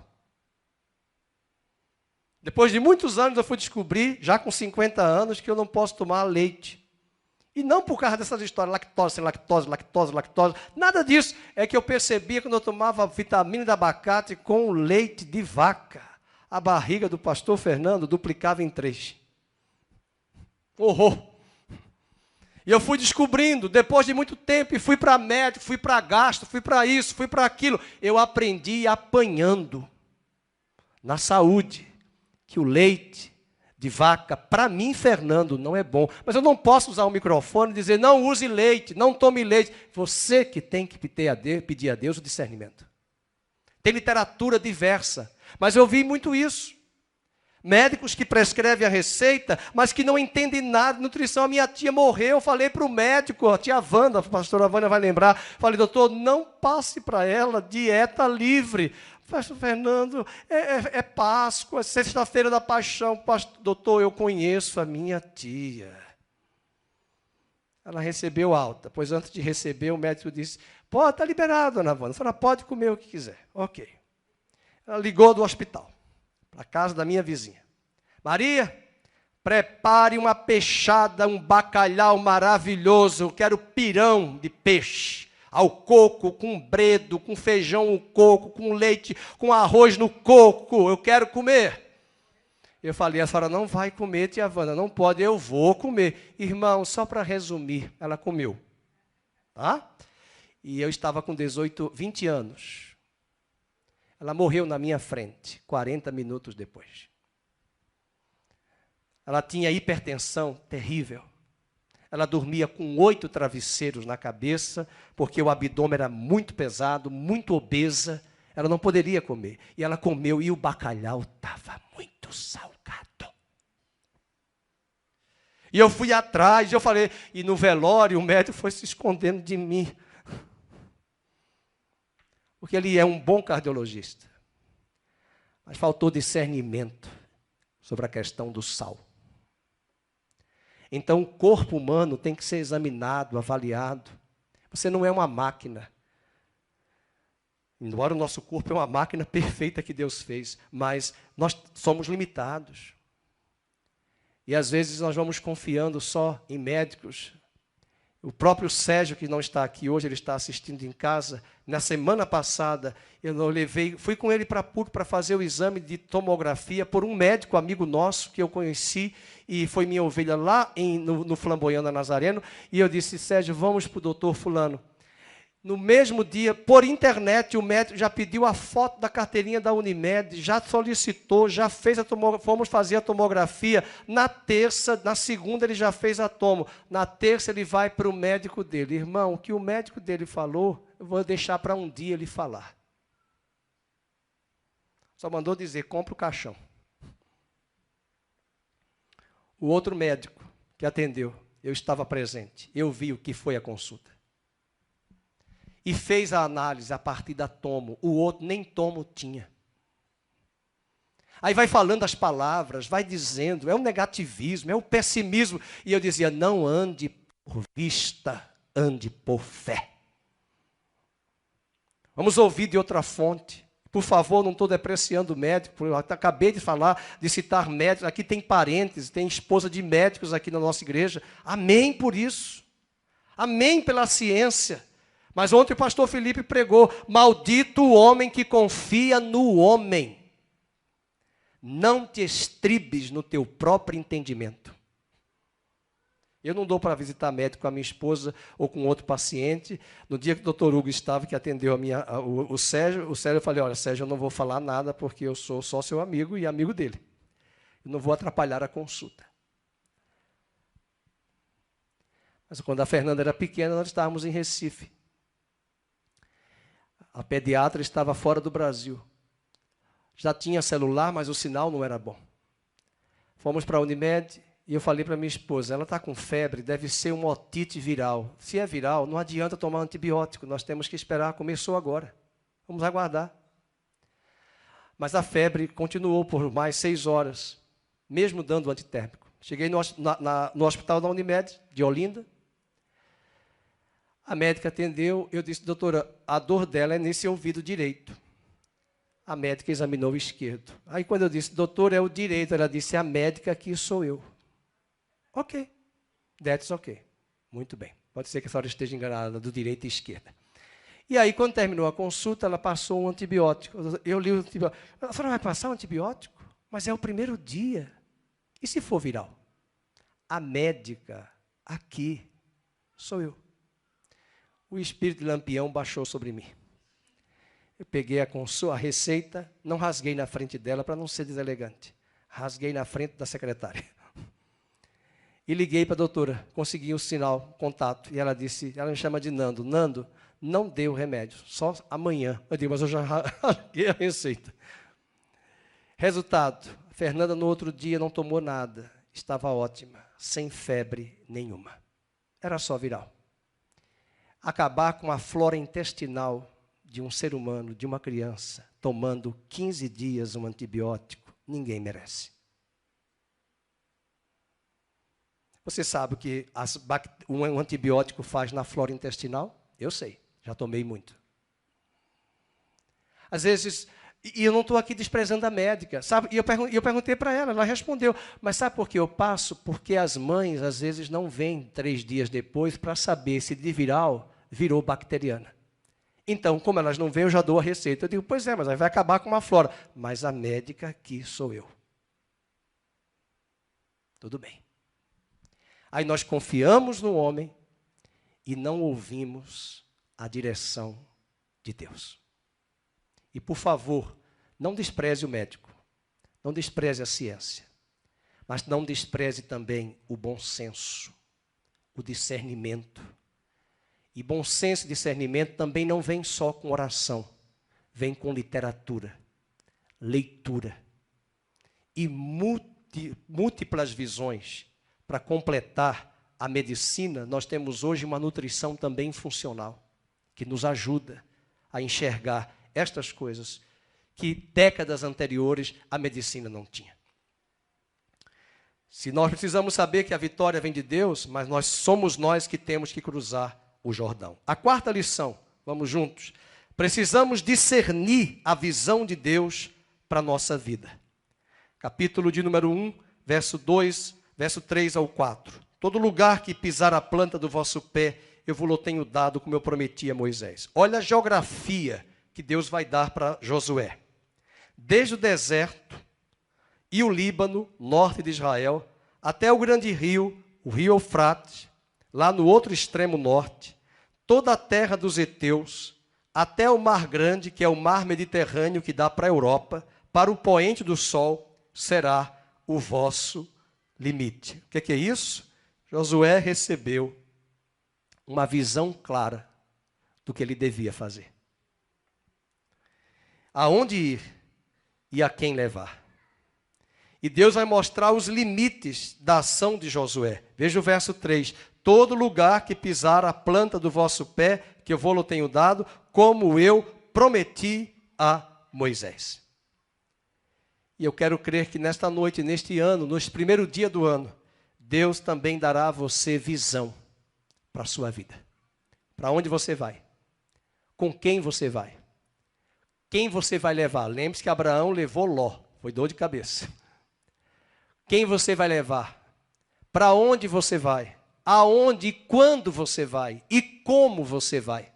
Speaker 1: Depois de muitos anos eu fui descobrir, já com 50 anos, que eu não posso tomar leite. E não por causa dessas histórias, lactose, sem lactose, lactose, lactose, nada disso. É que eu percebia quando eu tomava vitamina de abacate com leite de vaca. A barriga do pastor Fernando duplicava em 3. Horror! E eu fui descobrindo, depois de muito tempo, e fui para médico, fui para gasto, fui para isso, fui para aquilo. Eu aprendi apanhando na saúde que o leite de vaca, para mim, Fernando, não é bom. Mas eu não posso usar o microfone e dizer, não use leite, não tome leite. Você que tem que pedir a Deus o discernimento. Tem literatura diversa, mas eu vi muito isso. Médicos que prescrevem a receita, mas que não entendem nada de nutrição. A minha tia morreu, eu falei para o médico, a tia Wanda, a pastora Wanda vai lembrar, falei, doutor, não passe para ela dieta livre. Pastor Fernando, é Páscoa, sexta-feira da paixão. Pastor, doutor, eu conheço a minha tia. Ela recebeu alta, pois antes de receber, o médico disse, pode, está liberado, dona Wanda. Ela pode comer o que quiser. Ok. Ela ligou do hospital, para a casa da minha vizinha. Maria, prepare uma peixada, um bacalhau maravilhoso. Eu quero pirão de peixe. Ao coco, com bredo, com feijão no coco, com leite, com arroz no coco. Eu quero comer. Eu falei, a senhora não vai comer, tia Wanda, não pode, eu vou comer. Irmão, só para resumir, ela comeu. Tá? E eu estava com 20 anos. Ela morreu na minha frente, 40 minutos depois. Ela tinha hipertensão terrível. Ela dormia com 8 travesseiros na cabeça, porque o abdômen era muito pesado, muito obesa. Ela não poderia comer. E ela comeu e o bacalhau estava muito salgado. E eu fui atrás, eu falei, e no velório o médico foi se escondendo de mim. Porque ele é um bom cardiologista. Mas faltou discernimento sobre a questão do sal. Então, o corpo humano tem que ser examinado, avaliado. Você não é uma máquina. Embora o nosso corpo é uma máquina perfeita que Deus fez, mas nós somos limitados. E às vezes nós vamos confiando só em médicos. O próprio Sérgio, que não está aqui hoje, ele está assistindo em casa. Na semana passada, fui com ele para PUC para fazer o exame de tomografia por um médico amigo nosso que eu conheci, e foi minha ovelha lá no Flamboyana Nazareno, e eu disse, Sérgio, vamos para o doutor fulano. No mesmo dia, por internet, o médico já pediu a foto da carteirinha da Unimed, já solicitou, já fez fomos fazer a tomografia. Na terça, na segunda ele já fez a tomo. Na terça ele vai para o médico dele. Irmão, o que o médico dele falou, eu vou deixar para um dia ele falar. Só mandou dizer, compra o caixão. O outro médico que atendeu, eu estava presente, eu vi o que foi a consulta. E fez a análise a partir da tomo. O outro nem tomo tinha. Aí vai falando as palavras, vai dizendo, é o negativismo, é o pessimismo. E eu dizia, não ande por vista, ande por fé. Vamos ouvir de outra fonte. Por favor, não estou depreciando o médico, eu acabei de falar, de citar médicos. Aqui tem parentes, tem esposa de médicos aqui na nossa igreja. Amém por isso. Amém pela ciência. Mas ontem o pastor Felipe pregou, maldito o homem que confia no homem. Não te estribes no teu próprio entendimento. Eu não dou para visitar médico com a minha esposa ou com outro paciente. No dia que o doutor Hugo estava, que atendeu o Sérgio, eu falei, olha, Sérgio, eu não vou falar nada porque eu sou só seu amigo e amigo dele. Eu não vou atrapalhar a consulta. Mas quando a Fernanda era pequena, nós estávamos em Recife. A pediatra estava fora do Brasil. Já tinha celular, mas o sinal não era bom. Fomos para a Unimed E eu falei para minha esposa, ela está com febre, deve ser uma otite viral. Se é viral, não adianta tomar antibiótico, nós temos que esperar, começou agora. Vamos aguardar. Mas a febre continuou por mais 6 horas, mesmo dando antitérmico. Cheguei no hospital da Unimed, de Olinda. A médica atendeu, eu disse, doutora, a dor dela é nesse ouvido direito. A médica examinou o esquerdo. Aí quando eu disse, doutora, é o direito, ela disse, a médica aqui sou eu. Ok, that's ok. Muito bem. Pode ser que a senhora esteja enganada do direito e esquerda. E aí, quando terminou a consulta, ela passou um antibiótico. Eu li o antibiótico. A senhora vai passar um antibiótico? Mas é o primeiro dia. E se for viral? A médica aqui sou eu. O espírito de Lampião baixou sobre mim. Eu peguei a receita, não rasguei na frente dela para não ser deselegante. Rasguei na frente da secretária. E liguei para a doutora, consegui um sinal, contato. E ela disse, ela me chama de Nando. Nando, não deu remédio, só amanhã. Eu digo, mas eu já rasguei a receita. Resultado, a Fernanda no outro dia não tomou nada. Estava ótima, sem febre nenhuma. Era só viral. Acabar com a flora intestinal de um ser humano, de uma criança, tomando 15 dias um antibiótico, ninguém merece. Você sabe o que um antibiótico faz na flora intestinal? Eu sei, já tomei muito. Às vezes, e eu não estou aqui desprezando a médica, sabe? E eu perguntei para ela, ela respondeu, mas sabe por que eu passo? Porque as mães, às vezes, não vêm 3 dias depois para saber se de viral virou bacteriana. Então, como elas não vêm, eu já dou a receita. Eu digo, pois é, mas aí vai acabar com uma flora. Mas a médica aqui sou eu. Tudo bem. Aí nós confiamos no homem e não ouvimos a direção de Deus. E, por favor, não despreze o médico, não despreze a ciência, mas não despreze também o bom senso, o discernimento. E bom senso e discernimento também não vem só com oração, vem com literatura, leitura e múltiplas visões. Para completar a medicina, nós temos hoje uma nutrição também funcional, que nos ajuda a enxergar estas coisas que décadas anteriores a medicina não tinha. Se nós precisamos saber que a vitória vem de Deus, mas somos nós que temos que cruzar o Jordão. A 4ª lição, vamos juntos. Precisamos discernir a visão de Deus para a nossa vida. Capítulo de número 1, verso 3 ao 4. Todo lugar que pisar a planta do vosso pé, eu vos tenho dado, como eu prometi a Moisés. Olha a geografia que Deus vai dar para Josué. Desde o deserto e o Líbano, norte de Israel, até o grande rio, o rio Eufrates, lá no outro extremo norte, toda a terra dos heteus, até o mar grande, que é o mar Mediterrâneo, que dá para a Europa, para o poente do sol, será o vosso limite. O que é isso? Josué recebeu uma visão clara do que ele devia fazer. Aonde ir e a quem levar. E Deus vai mostrar os limites da ação de Josué. Veja o verso 3. Todo lugar que pisar a planta do vosso pé, que eu vou-lo tenho dado, como eu prometi a Moisés. E eu quero crer que nesta noite, neste ano, no primeiro dia do ano, Deus também dará a você visão para a sua vida. Para onde você vai? Com quem você vai? Quem você vai levar? Lembre-se que Abraão levou Ló, foi dor de cabeça. Quem você vai levar? Para onde você vai? Aonde e quando você vai? E como você vai?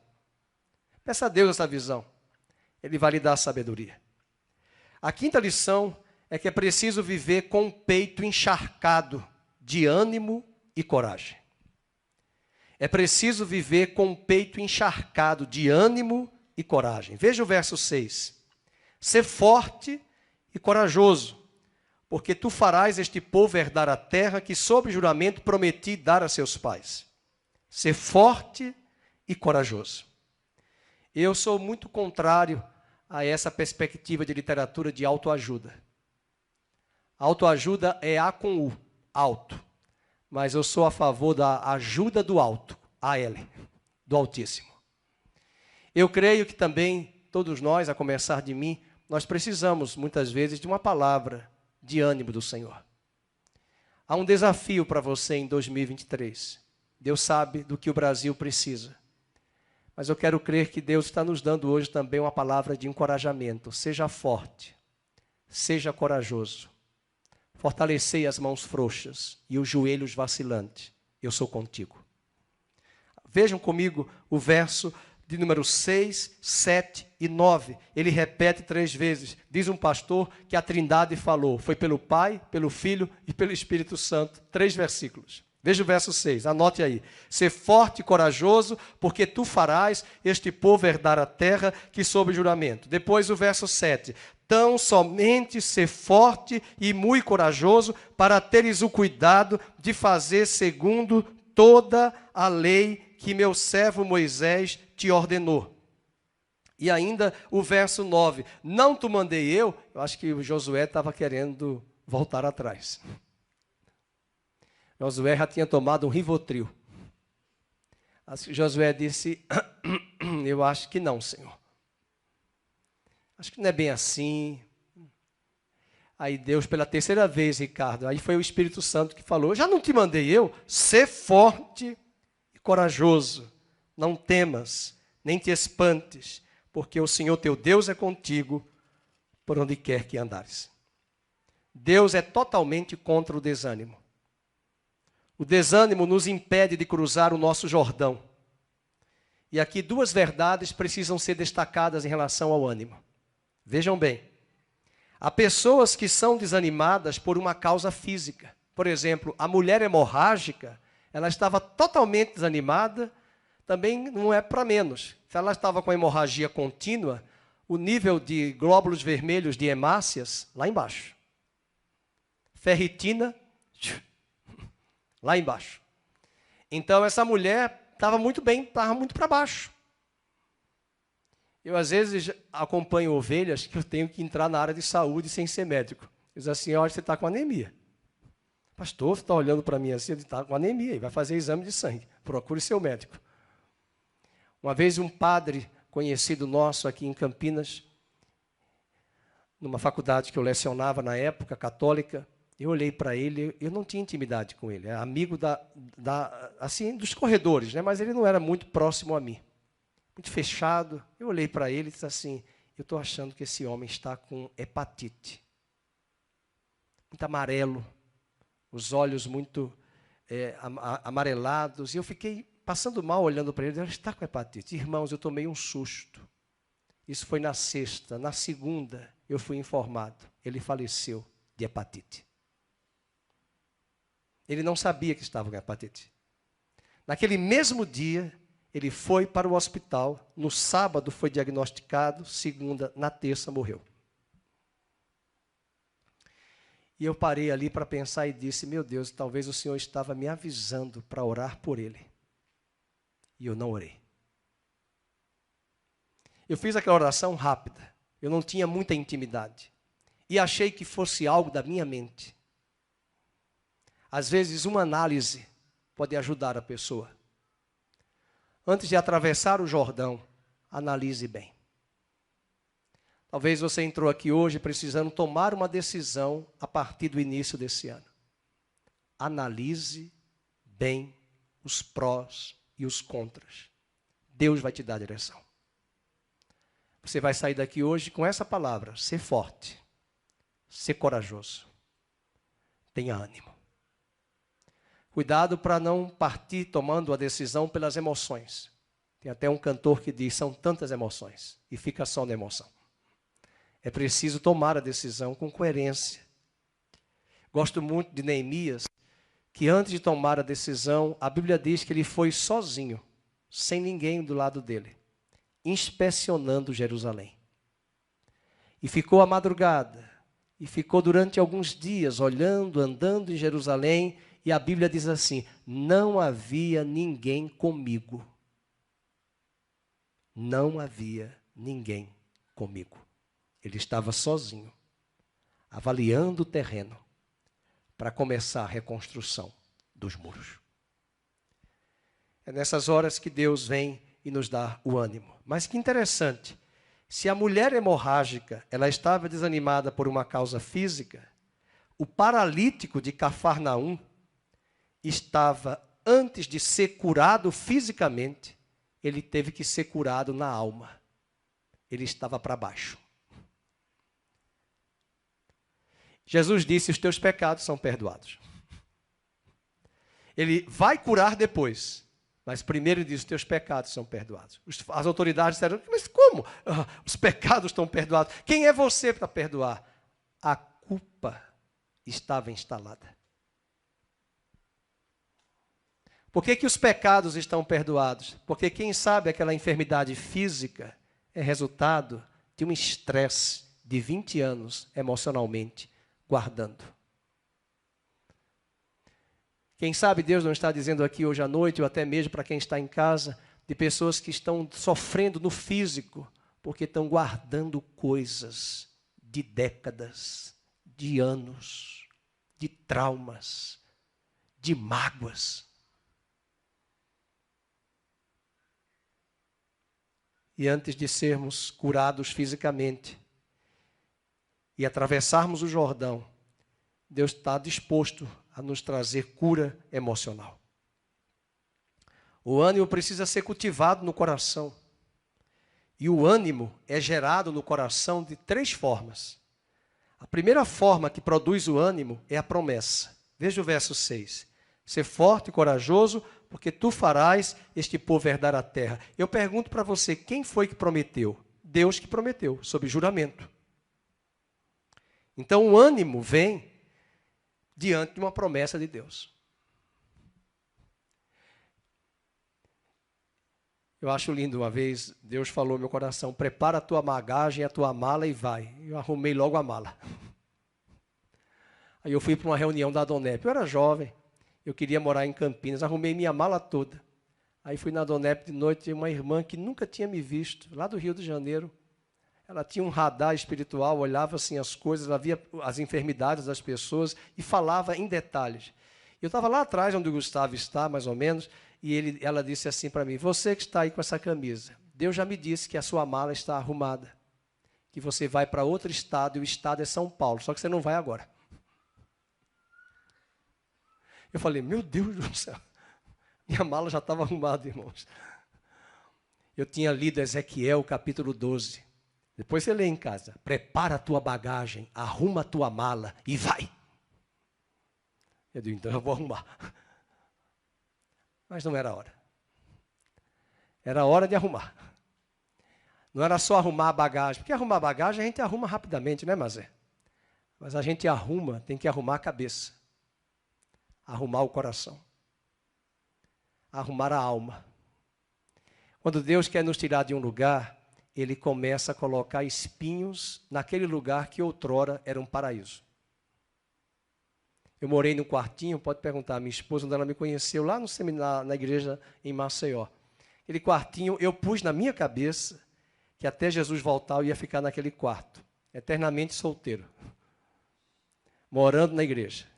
Speaker 1: Peça a Deus essa visão. Ele vai lhe dar sabedoria. A 5ª lição é que é preciso viver com o peito encharcado de ânimo e coragem. É preciso viver com o peito encharcado de ânimo e coragem. Veja o verso 6. Ser forte e corajoso, porque tu farás este povo herdar a terra que sob juramento prometi dar a seus pais. Ser forte e corajoso. Eu sou muito contrário a essa perspectiva de literatura de autoajuda. Autoajuda é A com U. alto, mas eu sou a favor da ajuda do alto, AL, do Altíssimo. Eu creio que também, todos nós, a começar de mim, nós precisamos, muitas vezes, de uma palavra de ânimo do Senhor. Há um desafio para você em 2023. Deus sabe do que o Brasil precisa. Mas eu quero crer que Deus está nos dando hoje também uma palavra de encorajamento. Seja forte, seja corajoso. Fortalecei as mãos frouxas e os joelhos vacilantes. Eu sou contigo. Vejam comigo o verso de número 6, 7 e 9. Ele repete 3 vezes. Diz um pastor que a Trindade falou. Foi pelo Pai, pelo Filho e pelo Espírito Santo. 3 versículos. Veja o verso 6, anote aí. Ser forte e corajoso, porque tu farás este povo herdar a terra que sob juramento. Depois o verso 7. Tão somente ser forte e muito corajoso, para teres o cuidado de fazer segundo toda a lei que meu servo Moisés te ordenou. E ainda o verso 9. Não te mandei eu acho que o Josué estava querendo voltar atrás. Josué já tinha tomado um Rivotril. Josué disse, eu acho que não, Senhor. Acho que não é bem assim. Aí Deus, pela 3ª vez, Ricardo, aí foi o Espírito Santo que falou, já não te mandei eu? Ser forte e corajoso. Não temas, nem te espantes, porque o Senhor teu Deus é contigo por onde quer que andares. Deus é totalmente contra o desânimo. O desânimo nos impede de cruzar o nosso Jordão. E aqui 2 verdades precisam ser destacadas em relação ao ânimo. Vejam bem, há pessoas que são desanimadas por uma causa física. Por exemplo, a mulher hemorrágica, ela estava totalmente desanimada, também não é para menos. Se ela estava com a hemorragia contínua, o nível de glóbulos vermelhos de hemácias, lá embaixo. Ferritina, lá embaixo. Então, essa mulher estava muito bem, estava muito para baixo. Eu, às vezes, acompanho ovelhas que eu tenho que entrar na área de saúde sem ser médico. Diz assim, olha, você está com anemia. Pastor, você está olhando para mim assim, ele está com anemia, vai fazer exame de sangue. Procure seu médico. Uma vez um padre conhecido nosso aqui em Campinas, numa faculdade que eu lecionava na época, católica, eu olhei para ele, eu não tinha intimidade com ele, é amigo assim, dos corredores, né? Mas ele não era muito próximo a mim. Muito fechado. Eu olhei para ele e disse assim, eu estou achando que esse homem está com hepatite. Muito amarelo, os olhos muito amarelados. E eu fiquei passando mal olhando para ele, ele está com hepatite. Irmãos, eu tomei um susto. Isso foi na sexta. Na segunda, eu fui informado. Ele faleceu de hepatite. Ele não sabia que estava com hepatite. Naquele mesmo dia, ele foi para o hospital. No sábado foi diagnosticado, segunda, na terça morreu. E eu parei ali para pensar e disse, meu Deus, talvez o Senhor estava me avisando para orar por ele. E eu não orei. Eu fiz aquela oração rápida. Eu não tinha muita intimidade. E achei que fosse algo da minha mente. Às vezes, uma análise pode ajudar a pessoa. Antes de atravessar o Jordão, analise bem. Talvez você entrou aqui hoje precisando tomar uma decisão a partir do início desse ano. Analise bem os prós e os contras. Deus vai te dar a direção. Você vai sair daqui hoje com essa palavra, ser forte, ser corajoso, tenha ânimo. Cuidado para não partir tomando a decisão pelas emoções. Tem até um cantor que diz, são tantas emoções, e fica só na emoção. É preciso tomar a decisão com coerência. Gosto muito de Neemias, que antes de tomar a decisão, a Bíblia diz que ele foi sozinho, sem ninguém do lado dele, inspecionando Jerusalém. E ficou a madrugada, e ficou durante alguns dias olhando, andando em Jerusalém, e a Bíblia diz assim, não havia ninguém comigo. Não havia ninguém comigo. Ele estava sozinho, avaliando o terreno, para começar a reconstrução dos muros. É nessas horas que Deus vem e nos dá o ânimo. Mas que interessante, se a mulher hemorrágica, ela estava desanimada por uma causa física, o paralítico de Cafarnaum estava, antes de ser curado fisicamente, ele teve que ser curado na alma. Ele estava para baixo. Jesus disse, os teus pecados são perdoados. Ele vai curar depois, mas primeiro ele diz, os teus pecados são perdoados. As autoridades disseram, mas como? Os pecados estão perdoados. Quem é você para perdoar? A culpa estava instalada. Por que os pecados estão perdoados? Porque quem sabe aquela enfermidade física é resultado de um estresse de 20 anos emocionalmente guardando. Quem sabe Deus não está dizendo aqui hoje à noite, ou até mesmo para quem está em casa, de pessoas que estão sofrendo no físico, porque estão guardando coisas de décadas, de anos, de traumas, de mágoas. E antes de sermos curados fisicamente e atravessarmos o Jordão, Deus está disposto a nos trazer cura emocional. O ânimo precisa ser cultivado no coração. E o ânimo é gerado no coração de 3 formas. A primeira forma que produz o ânimo é a promessa. Veja o verso 6. Ser forte e corajoso, porque tu farás este povo herdar a terra. Eu pergunto para você, quem foi que prometeu? Deus que prometeu, sob juramento. Então o ânimo vem diante de uma promessa de Deus. Eu acho lindo, uma vez Deus falou no meu coração, prepara a tua bagagem, a tua mala e vai. Eu arrumei logo a mala. Aí eu fui para uma reunião da Adonep, eu era jovem, eu queria morar em Campinas, arrumei minha mala toda. Aí fui na Adonep de noite, uma irmã que nunca tinha me visto, lá do Rio de Janeiro. Ela tinha um radar espiritual, olhava assim as coisas, ela via as enfermidades das pessoas e falava em detalhes. Eu estava lá atrás, onde o Gustavo está, mais ou menos, e ela disse assim para mim, você que está aí com essa camisa, Deus já me disse que a sua mala está arrumada, que você vai para outro estado, e o estado é São Paulo, só que você não vai agora. Eu falei, meu Deus do céu, minha mala já estava arrumada, irmãos. Eu tinha lido Ezequiel, capítulo 12. Depois você lê em casa. Prepara a tua bagagem, arruma a tua mala e vai. Eu digo, então eu vou arrumar. Mas não era a hora. Era a hora de arrumar. Não era só arrumar a bagagem. Porque arrumar a bagagem a gente arruma rapidamente, né, Mazé? Mas a gente arruma, tem que arrumar a cabeça. Arrumar o coração. Arrumar a alma. Quando Deus quer nos tirar de um lugar, Ele começa a colocar espinhos naquele lugar que outrora era um paraíso. Eu morei num quartinho, pode perguntar, minha esposa, onde ela me conheceu, lá no seminário, na igreja em Maceió. Aquele quartinho, eu pus na minha cabeça que até Jesus voltar eu ia ficar naquele quarto, eternamente solteiro, morando na igreja.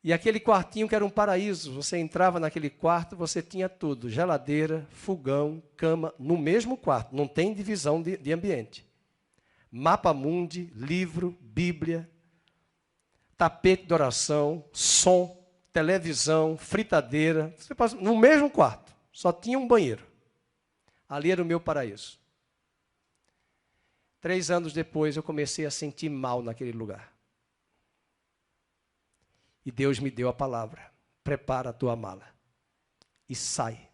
Speaker 1: E aquele quartinho que era um paraíso, você entrava naquele quarto, você tinha tudo, geladeira, fogão, cama, no mesmo quarto, não tem divisão de ambiente. Mapa mundi, livro, Bíblia, tapete de oração, som, televisão, fritadeira, você passa, no mesmo quarto, só tinha um banheiro. Ali era o meu paraíso. 3 anos depois eu comecei a sentir mal naquele lugar. E Deus me deu a palavra, prepara a tua mala e sai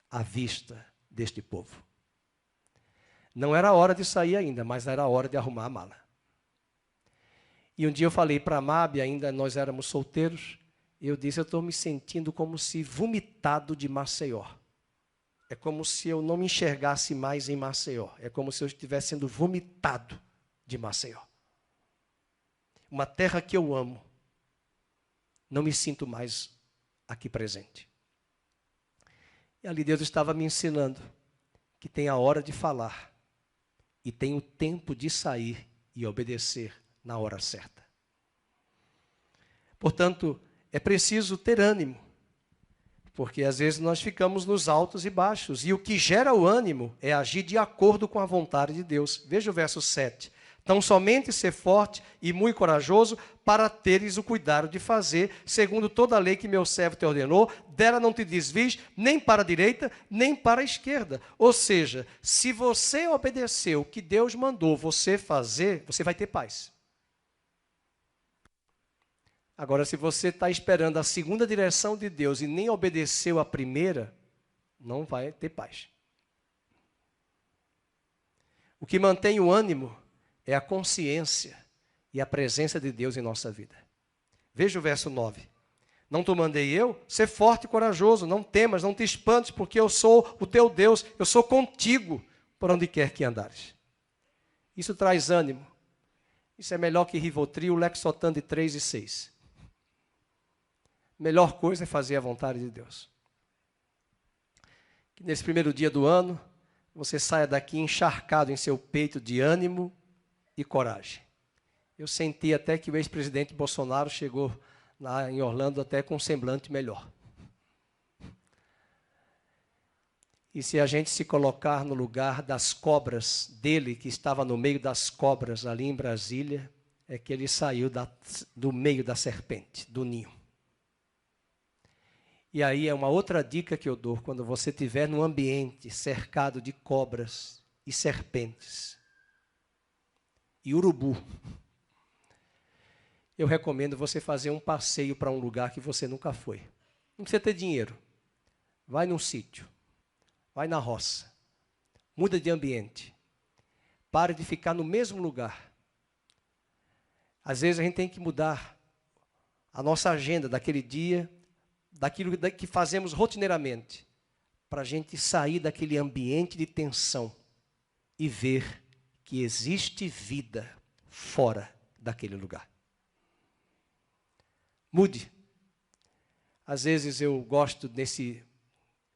Speaker 1: à vista deste povo. Não era a hora de sair ainda, mas era a hora de arrumar a mala. E um dia eu falei para a Mábia, ainda nós éramos solteiros, e eu disse, eu estou me sentindo como se vomitado de Maceió. É como se eu não me enxergasse mais em Maceió. É como se eu estivesse sendo vomitado de Maceió. Uma terra que eu amo. Não me sinto mais aqui presente. E ali Deus estava me ensinando que tem a hora de falar e tem o tempo de sair e obedecer na hora certa. Portanto, é preciso ter ânimo, porque às vezes nós ficamos nos altos e baixos, e o que gera o ânimo é agir de acordo com a vontade de Deus. Veja o verso 7. Tão somente ser forte e muito corajoso, para teres o cuidado de fazer, segundo toda a lei que meu servo te ordenou, dela não te desvies, nem para a direita, nem para a esquerda. Ou seja, se você obedecer o que Deus mandou você fazer, você vai ter paz. Agora, se você está esperando a segunda direção de Deus e nem obedeceu a primeira, não vai ter paz. O que mantém o ânimo é a consciência e a presença de Deus em nossa vida. Veja o verso 9. Não te mandei eu? Ser forte e corajoso, não temas, não te espantes, porque eu sou o teu Deus, eu sou contigo por onde quer que andares. Isso traz ânimo. Isso é melhor que Rivotril, Lexotan de 3 e 6. Melhor coisa é fazer a vontade de Deus. Que nesse primeiro dia do ano, você saia daqui encharcado em seu peito de ânimo e coragem. Eu senti até que o ex-presidente Bolsonaro chegou lá em Orlando até com um semblante melhor. E se a gente se colocar no lugar das cobras dele, que estava no meio das cobras ali em Brasília, é que ele saiu do meio da serpente, do ninho. E aí é uma outra dica que eu dou, quando você estiver num ambiente cercado de cobras e serpentes e urubu, eu recomendo você fazer um passeio para um lugar que você nunca foi. Não precisa ter dinheiro. Vai num sítio, vai na roça, muda de ambiente, pare de ficar no mesmo lugar. Às vezes a gente tem que mudar a nossa agenda daquele dia, daquilo que fazemos rotineiramente, para a gente sair daquele ambiente de tensão e ver que existe vida fora daquele lugar. Mude. Às vezes eu gosto desse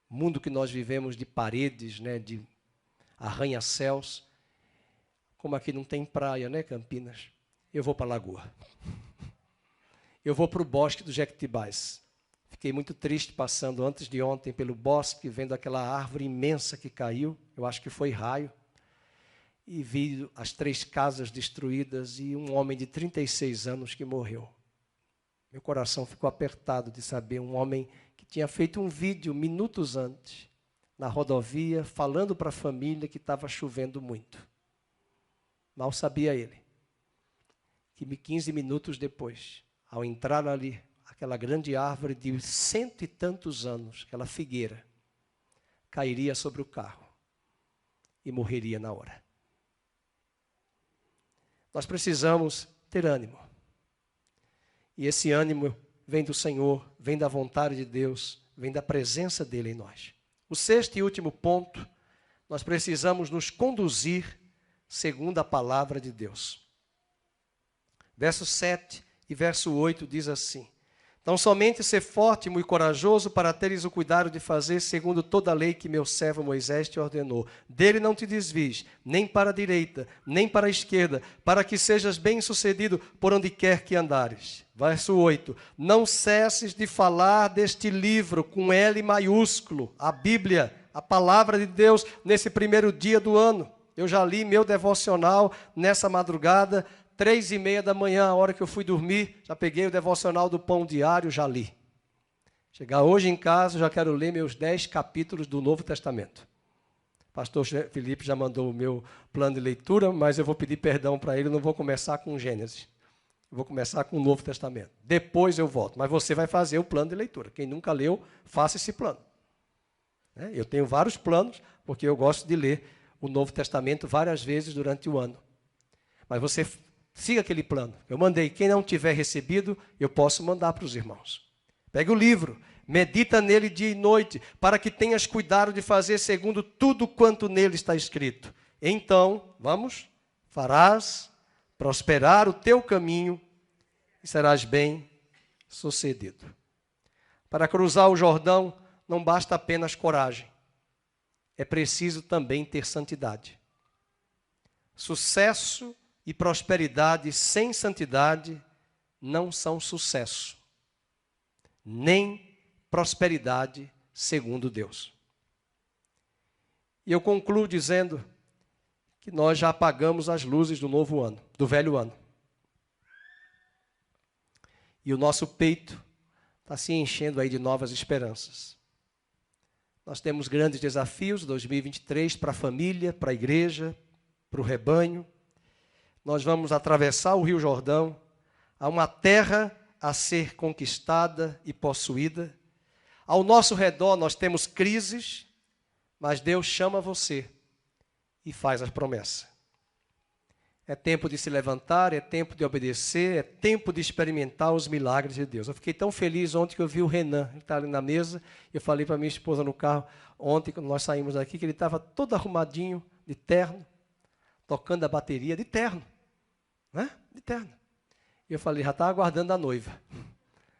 Speaker 1: mundo que nós vivemos de paredes, né, de arranha-céus. Como aqui não tem praia, né, Campinas? Eu vou para a lagoa. Eu vou para o bosque do Jequitibás. Fiquei muito triste passando antes de ontem pelo bosque, vendo aquela árvore imensa que caiu. Eu acho que foi raio. E vi as 3 casas destruídas e um homem de 36 anos que morreu. Meu coração ficou apertado de saber um homem que tinha feito um vídeo minutos antes, na rodovia, falando para a família que estava chovendo muito. Mal sabia ele que 15 minutos depois, ao entrar ali, aquela grande árvore de 100 e tantos anos, aquela figueira, cairia sobre o carro e morreria na hora. Nós precisamos ter ânimo. E esse ânimo vem do Senhor, vem da vontade de Deus, vem da presença dEle em nós. O 6º e último ponto, nós precisamos nos conduzir segundo a palavra de Deus. Verso 7 e verso 8 diz assim: Então somente ser forte e muito corajoso para teres o cuidado de fazer segundo toda a lei que meu servo Moisés te ordenou. Dele não te desvies, nem para a direita, nem para a esquerda, para que sejas bem-sucedido por onde quer que andares. Verso 8. Não cesses de falar deste livro com L maiúsculo, a Bíblia, a palavra de Deus, nesse primeiro dia do ano. Eu já li meu devocional nessa madrugada, 3h30 da manhã, a hora que eu fui dormir, já peguei o devocional do Pão Diário, já li. Chegar hoje em casa, já quero ler meus 10 capítulos do Novo Testamento. O pastor Felipe já mandou o meu plano de leitura, mas eu vou pedir perdão para ele, não vou começar com Gênesis. Eu vou começar com o Novo Testamento. Depois eu volto, mas você vai fazer o plano de leitura. Quem nunca leu, faça esse plano. Eu tenho vários planos, porque eu gosto de ler o Novo Testamento várias vezes durante o ano. Mas você siga aquele plano. Eu mandei. Quem não tiver recebido, eu posso mandar para os irmãos. Pegue o livro, medita nele dia e noite, para que tenhas cuidado de fazer segundo tudo quanto nele está escrito. Então, farás prosperar o teu caminho e serás bem-sucedido. Para cruzar o Jordão, não basta apenas coragem. É preciso também ter santidade. Sucesso e prosperidade sem santidade não são sucesso, nem prosperidade segundo Deus. E eu concluo dizendo que nós já apagamos as luzes do novo ano, do velho ano. E o nosso peito está se enchendo aí de novas esperanças. Nós temos grandes desafios 2023 para a família, para a igreja, para o rebanho. Nós vamos atravessar o Rio Jordão, há uma terra a ser conquistada e possuída. Ao nosso redor nós temos crises, mas Deus chama você e faz as promessas. É tempo de se levantar, é tempo de obedecer, é tempo de experimentar os milagres de Deus. Eu fiquei tão feliz ontem que eu vi o Renan, ele está ali na mesa, e eu falei para minha esposa no carro, ontem, quando nós saímos daqui, que ele estava todo arrumadinho, de terno, tocando a bateria, de terno, né? De terno. E eu falei, já está aguardando a noiva,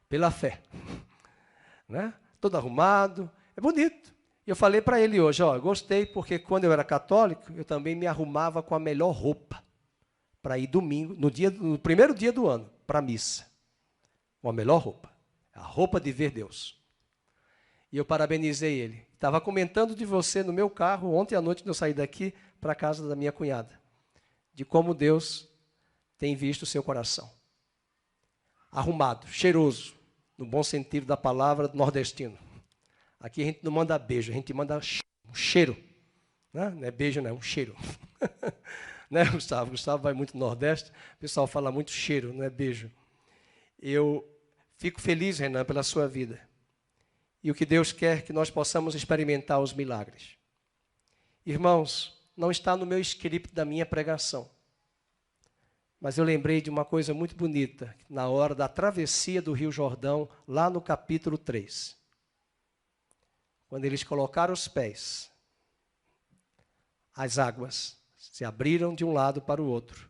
Speaker 1: pela fé, né? Todo arrumado, é bonito. E eu falei para ele hoje, gostei, porque quando eu era católico, eu também me arrumava com a melhor roupa, para ir domingo, no primeiro dia do ano, para a missa. Com a melhor roupa. A roupa de ver Deus. E eu parabenizei ele. Estava comentando de você no meu carro, ontem à noite, quando eu saí daqui, para a casa da minha cunhada. De como Deus tem visto o seu coração. Arrumado, cheiroso, no bom sentido da palavra nordestino. Aqui a gente não manda beijo, a gente manda um cheiro. Né? Não é beijo, não, é um cheiro. Né, Gustavo? Gustavo vai muito no Nordeste, o pessoal fala muito cheiro, não é beijo. Eu fico feliz, Renan, pela sua vida. E o que Deus quer é que nós possamos experimentar os milagres. Irmãos, não está no meu script da minha pregação. Mas eu lembrei de uma coisa muito bonita, na hora da travessia do Rio Jordão, lá no capítulo 3. Quando eles colocaram os pés, as águas se abriram de um lado para o outro.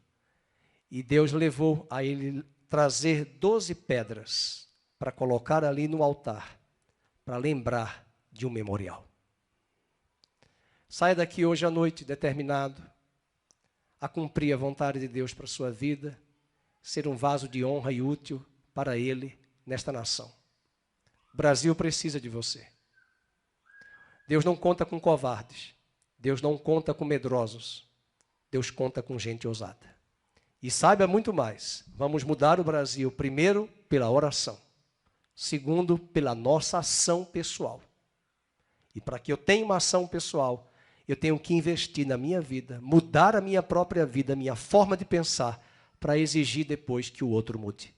Speaker 1: E Deus levou a ele trazer 12 pedras para colocar ali no altar, para lembrar de um memorial. Saia daqui hoje à noite determinado a cumprir a vontade de Deus para a sua vida, ser um vaso de honra e útil para Ele nesta nação. O Brasil precisa de você. Deus não conta com covardes. Deus não conta com medrosos. Deus conta com gente ousada. E saiba muito mais, vamos mudar o Brasil, primeiro, pela oração. Segundo, pela nossa ação pessoal. E para que eu tenha uma ação pessoal, eu tenho que investir na minha vida, mudar a minha própria vida, a minha forma de pensar, para exigir depois que o outro mude.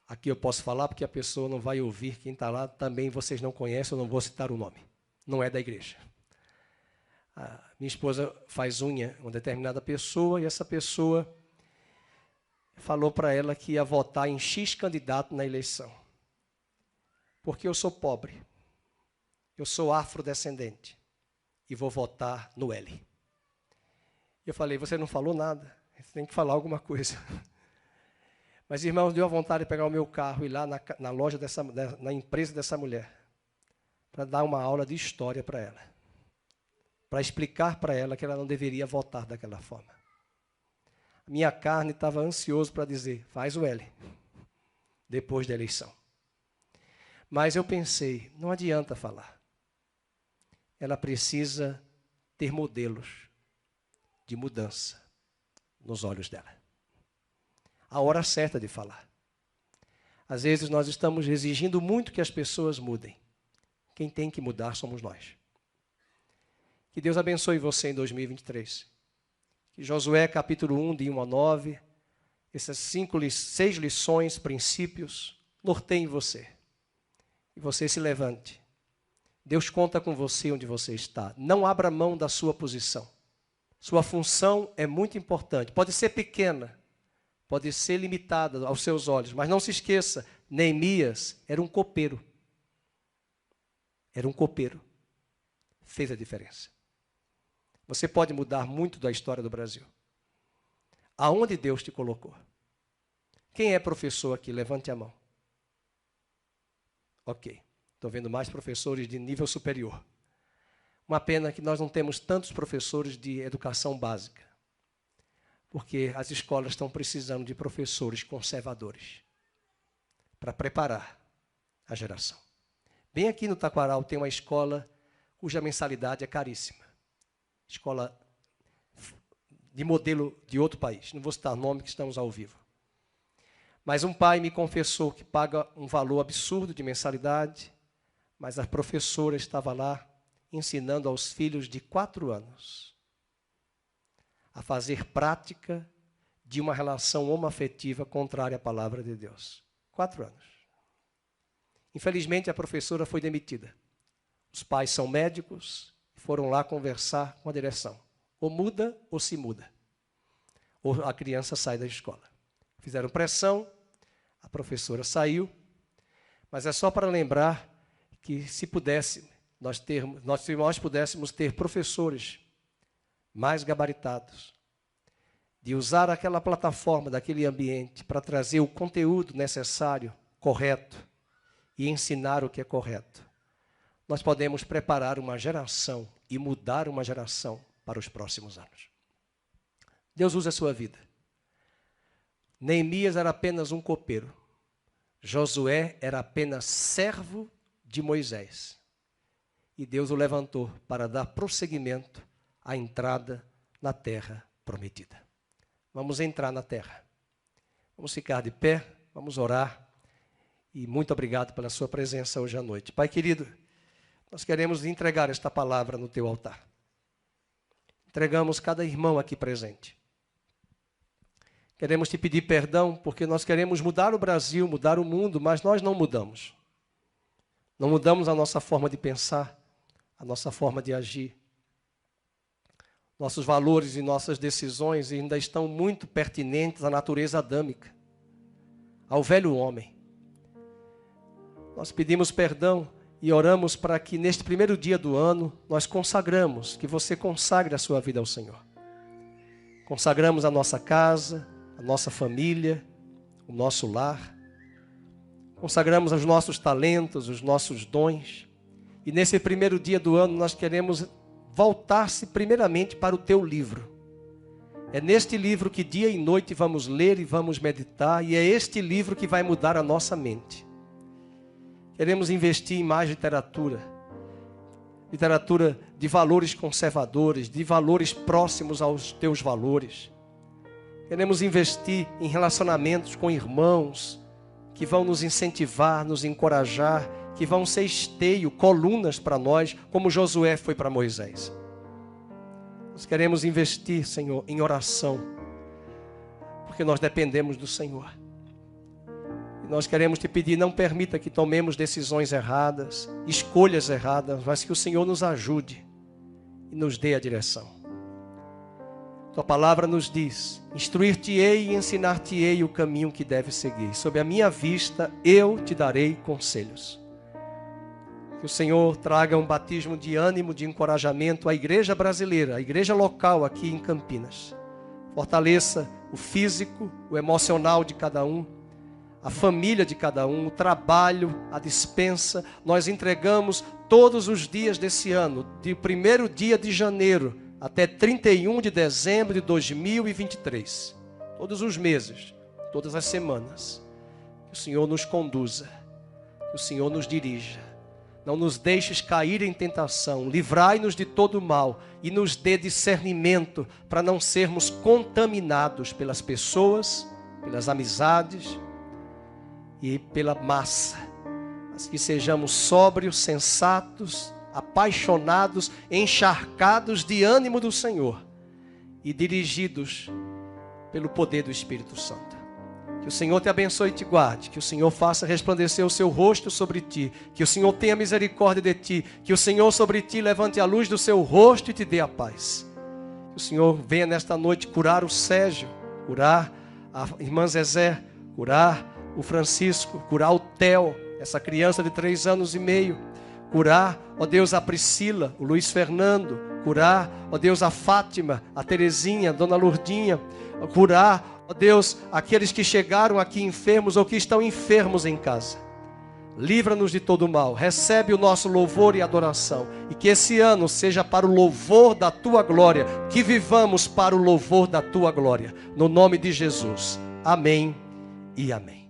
Speaker 1: Aqui eu posso falar porque a pessoa não vai ouvir, quem está lá também vocês não conhecem, eu não vou citar o nome. Não é da igreja. A minha esposa faz unha uma determinada pessoa e essa pessoa falou para ela que ia votar em X candidato na eleição. Porque eu sou pobre, eu sou afrodescendente e vou votar no L. Eu falei, você não falou nada, você tem que falar alguma coisa. Mas, irmãos, deu a vontade de pegar o meu carro e ir lá na loja na empresa dessa mulher, para dar uma aula de história para ela. Para explicar para ela que ela não deveria votar daquela forma. Minha carne estava ansioso para dizer, faz o L, depois da eleição. Mas eu pensei, não adianta falar. Ela precisa ter modelos de mudança nos olhos dela. A hora certa de falar. Às vezes nós estamos exigindo muito que as pessoas mudem. Quem tem que mudar somos nós. Que Deus abençoe você em 2023. Que Josué, capítulo 1, de 1 a 9, essas 6 lições, princípios, norteiem você. E você se levante. Deus conta com você onde você está. Não abra mão da sua posição. Sua função é muito importante. Pode ser pequena, pode ser limitada aos seus olhos, mas não se esqueça, Neemias era um copeiro. Era um copeiro. Fez a diferença. Você pode mudar muito da história do Brasil. Aonde Deus te colocou? Quem é professor aqui? Levante a mão. Ok. Estou vendo mais professores de nível superior. Uma pena que nós não temos tantos professores de educação básica. porque as escolas estão precisando de professores conservadores para preparar a geração. Bem aqui no Taquaral tem uma escola cuja mensalidade é caríssima. Escola de modelo de outro país. Não vou citar nome, que estamos ao vivo. Mas um pai me confessou que paga um valor absurdo de mensalidade, mas a professora estava lá ensinando aos filhos de 4 anos a fazer prática de uma relação homoafetiva contrária à palavra de Deus. 4 anos. Infelizmente, a professora foi demitida. Os pais são médicos, foram lá conversar com a direção. Ou muda ou se muda. Ou a criança sai da escola. Fizeram pressão, a professora saiu, mas é só para lembrar que se pudesse, nós pudéssemos ter professores mais gabaritados, de usar aquela plataforma daquele ambiente para trazer o conteúdo necessário, correto, e ensinar o que é correto, nós podemos preparar uma geração e mudar uma geração para os próximos anos. Deus usa a sua vida. Neemias era apenas um copeiro. Josué era apenas servo de Moisés. E Deus o levantou para dar prosseguimento à entrada na terra prometida. Vamos entrar na terra. Vamos ficar de pé, vamos orar. E muito obrigado pela sua presença hoje à noite. Pai querido, nós queremos entregar esta palavra no teu altar. Entregamos cada irmão aqui presente. Queremos te pedir perdão porque nós queremos mudar o Brasil, mudar o mundo, mas nós não mudamos. Não mudamos a nossa forma de pensar, a nossa forma de agir. Nossos valores e nossas decisões ainda estão muito pertinentes à natureza adâmica, ao velho homem. Nós pedimos perdão e oramos para que neste primeiro dia do ano nós consagramos, que você consagre a sua vida ao Senhor. Consagramos a nossa casa, a nossa família, o nosso lar. Consagramos os nossos talentos, os nossos dons. E nesse primeiro dia do ano nós queremos voltar-se primeiramente para o teu livro. É neste livro que dia e noite vamos ler e vamos meditar, e é este livro que vai mudar a nossa mente. Queremos investir em mais literatura. Literatura de valores conservadores, de valores próximos aos teus valores. Queremos investir em relacionamentos com irmãos que vão nos incentivar, nos encorajar, que vão ser esteio, colunas para nós, como Josué foi para Moisés. Nós queremos investir, Senhor, em oração, porque nós dependemos do Senhor. E nós queremos te pedir, não permita que tomemos decisões erradas, escolhas erradas, mas que o Senhor nos ajude e nos dê a direção. Tua palavra nos diz: instruir-te-ei e ensinar-te-ei o caminho que deves seguir. Sob a minha vista eu te darei conselhos. Que o Senhor traga um batismo de ânimo, de encorajamento à igreja brasileira, à igreja local aqui em Campinas. Fortaleça o físico, o emocional de cada um, a família de cada um, o trabalho, a despensa. Nós entregamos todos os dias desse ano, de 1º dia de janeiro até 31 de dezembro de 2023. Todos os meses, todas as semanas. Que o Senhor nos conduza, que o Senhor nos dirija. Não nos deixes cair em tentação, livrai-nos de todo mal e nos dê discernimento para não sermos contaminados pelas pessoas, pelas amizades e pela massa, mas que sejamos sóbrios, sensatos, apaixonados, encharcados de ânimo do Senhor e dirigidos pelo poder do Espírito Santo. Que o Senhor te abençoe e te guarde, que o Senhor faça resplandecer o seu rosto sobre ti, que o Senhor tenha misericórdia de ti, que o Senhor sobre ti levante a luz do seu rosto e te dê a paz. Que o Senhor venha nesta noite curar o Sérgio, curar a irmã Zezé, curar o Francisco, curar o Theo, essa criança de 3 anos e meio, curar, ó Deus, a Priscila, o Luiz Fernando, curar, ó Deus, a Fátima, a Terezinha, a Dona Lourdinha, curar, ó Deus, aqueles que chegaram aqui enfermos ou que estão enfermos em casa. livra-nos de todo mal, recebe o nosso louvor e adoração, e que esse ano seja para o louvor da tua glória, que vivamos para o louvor da tua glória, no nome de Jesus, amém e amém.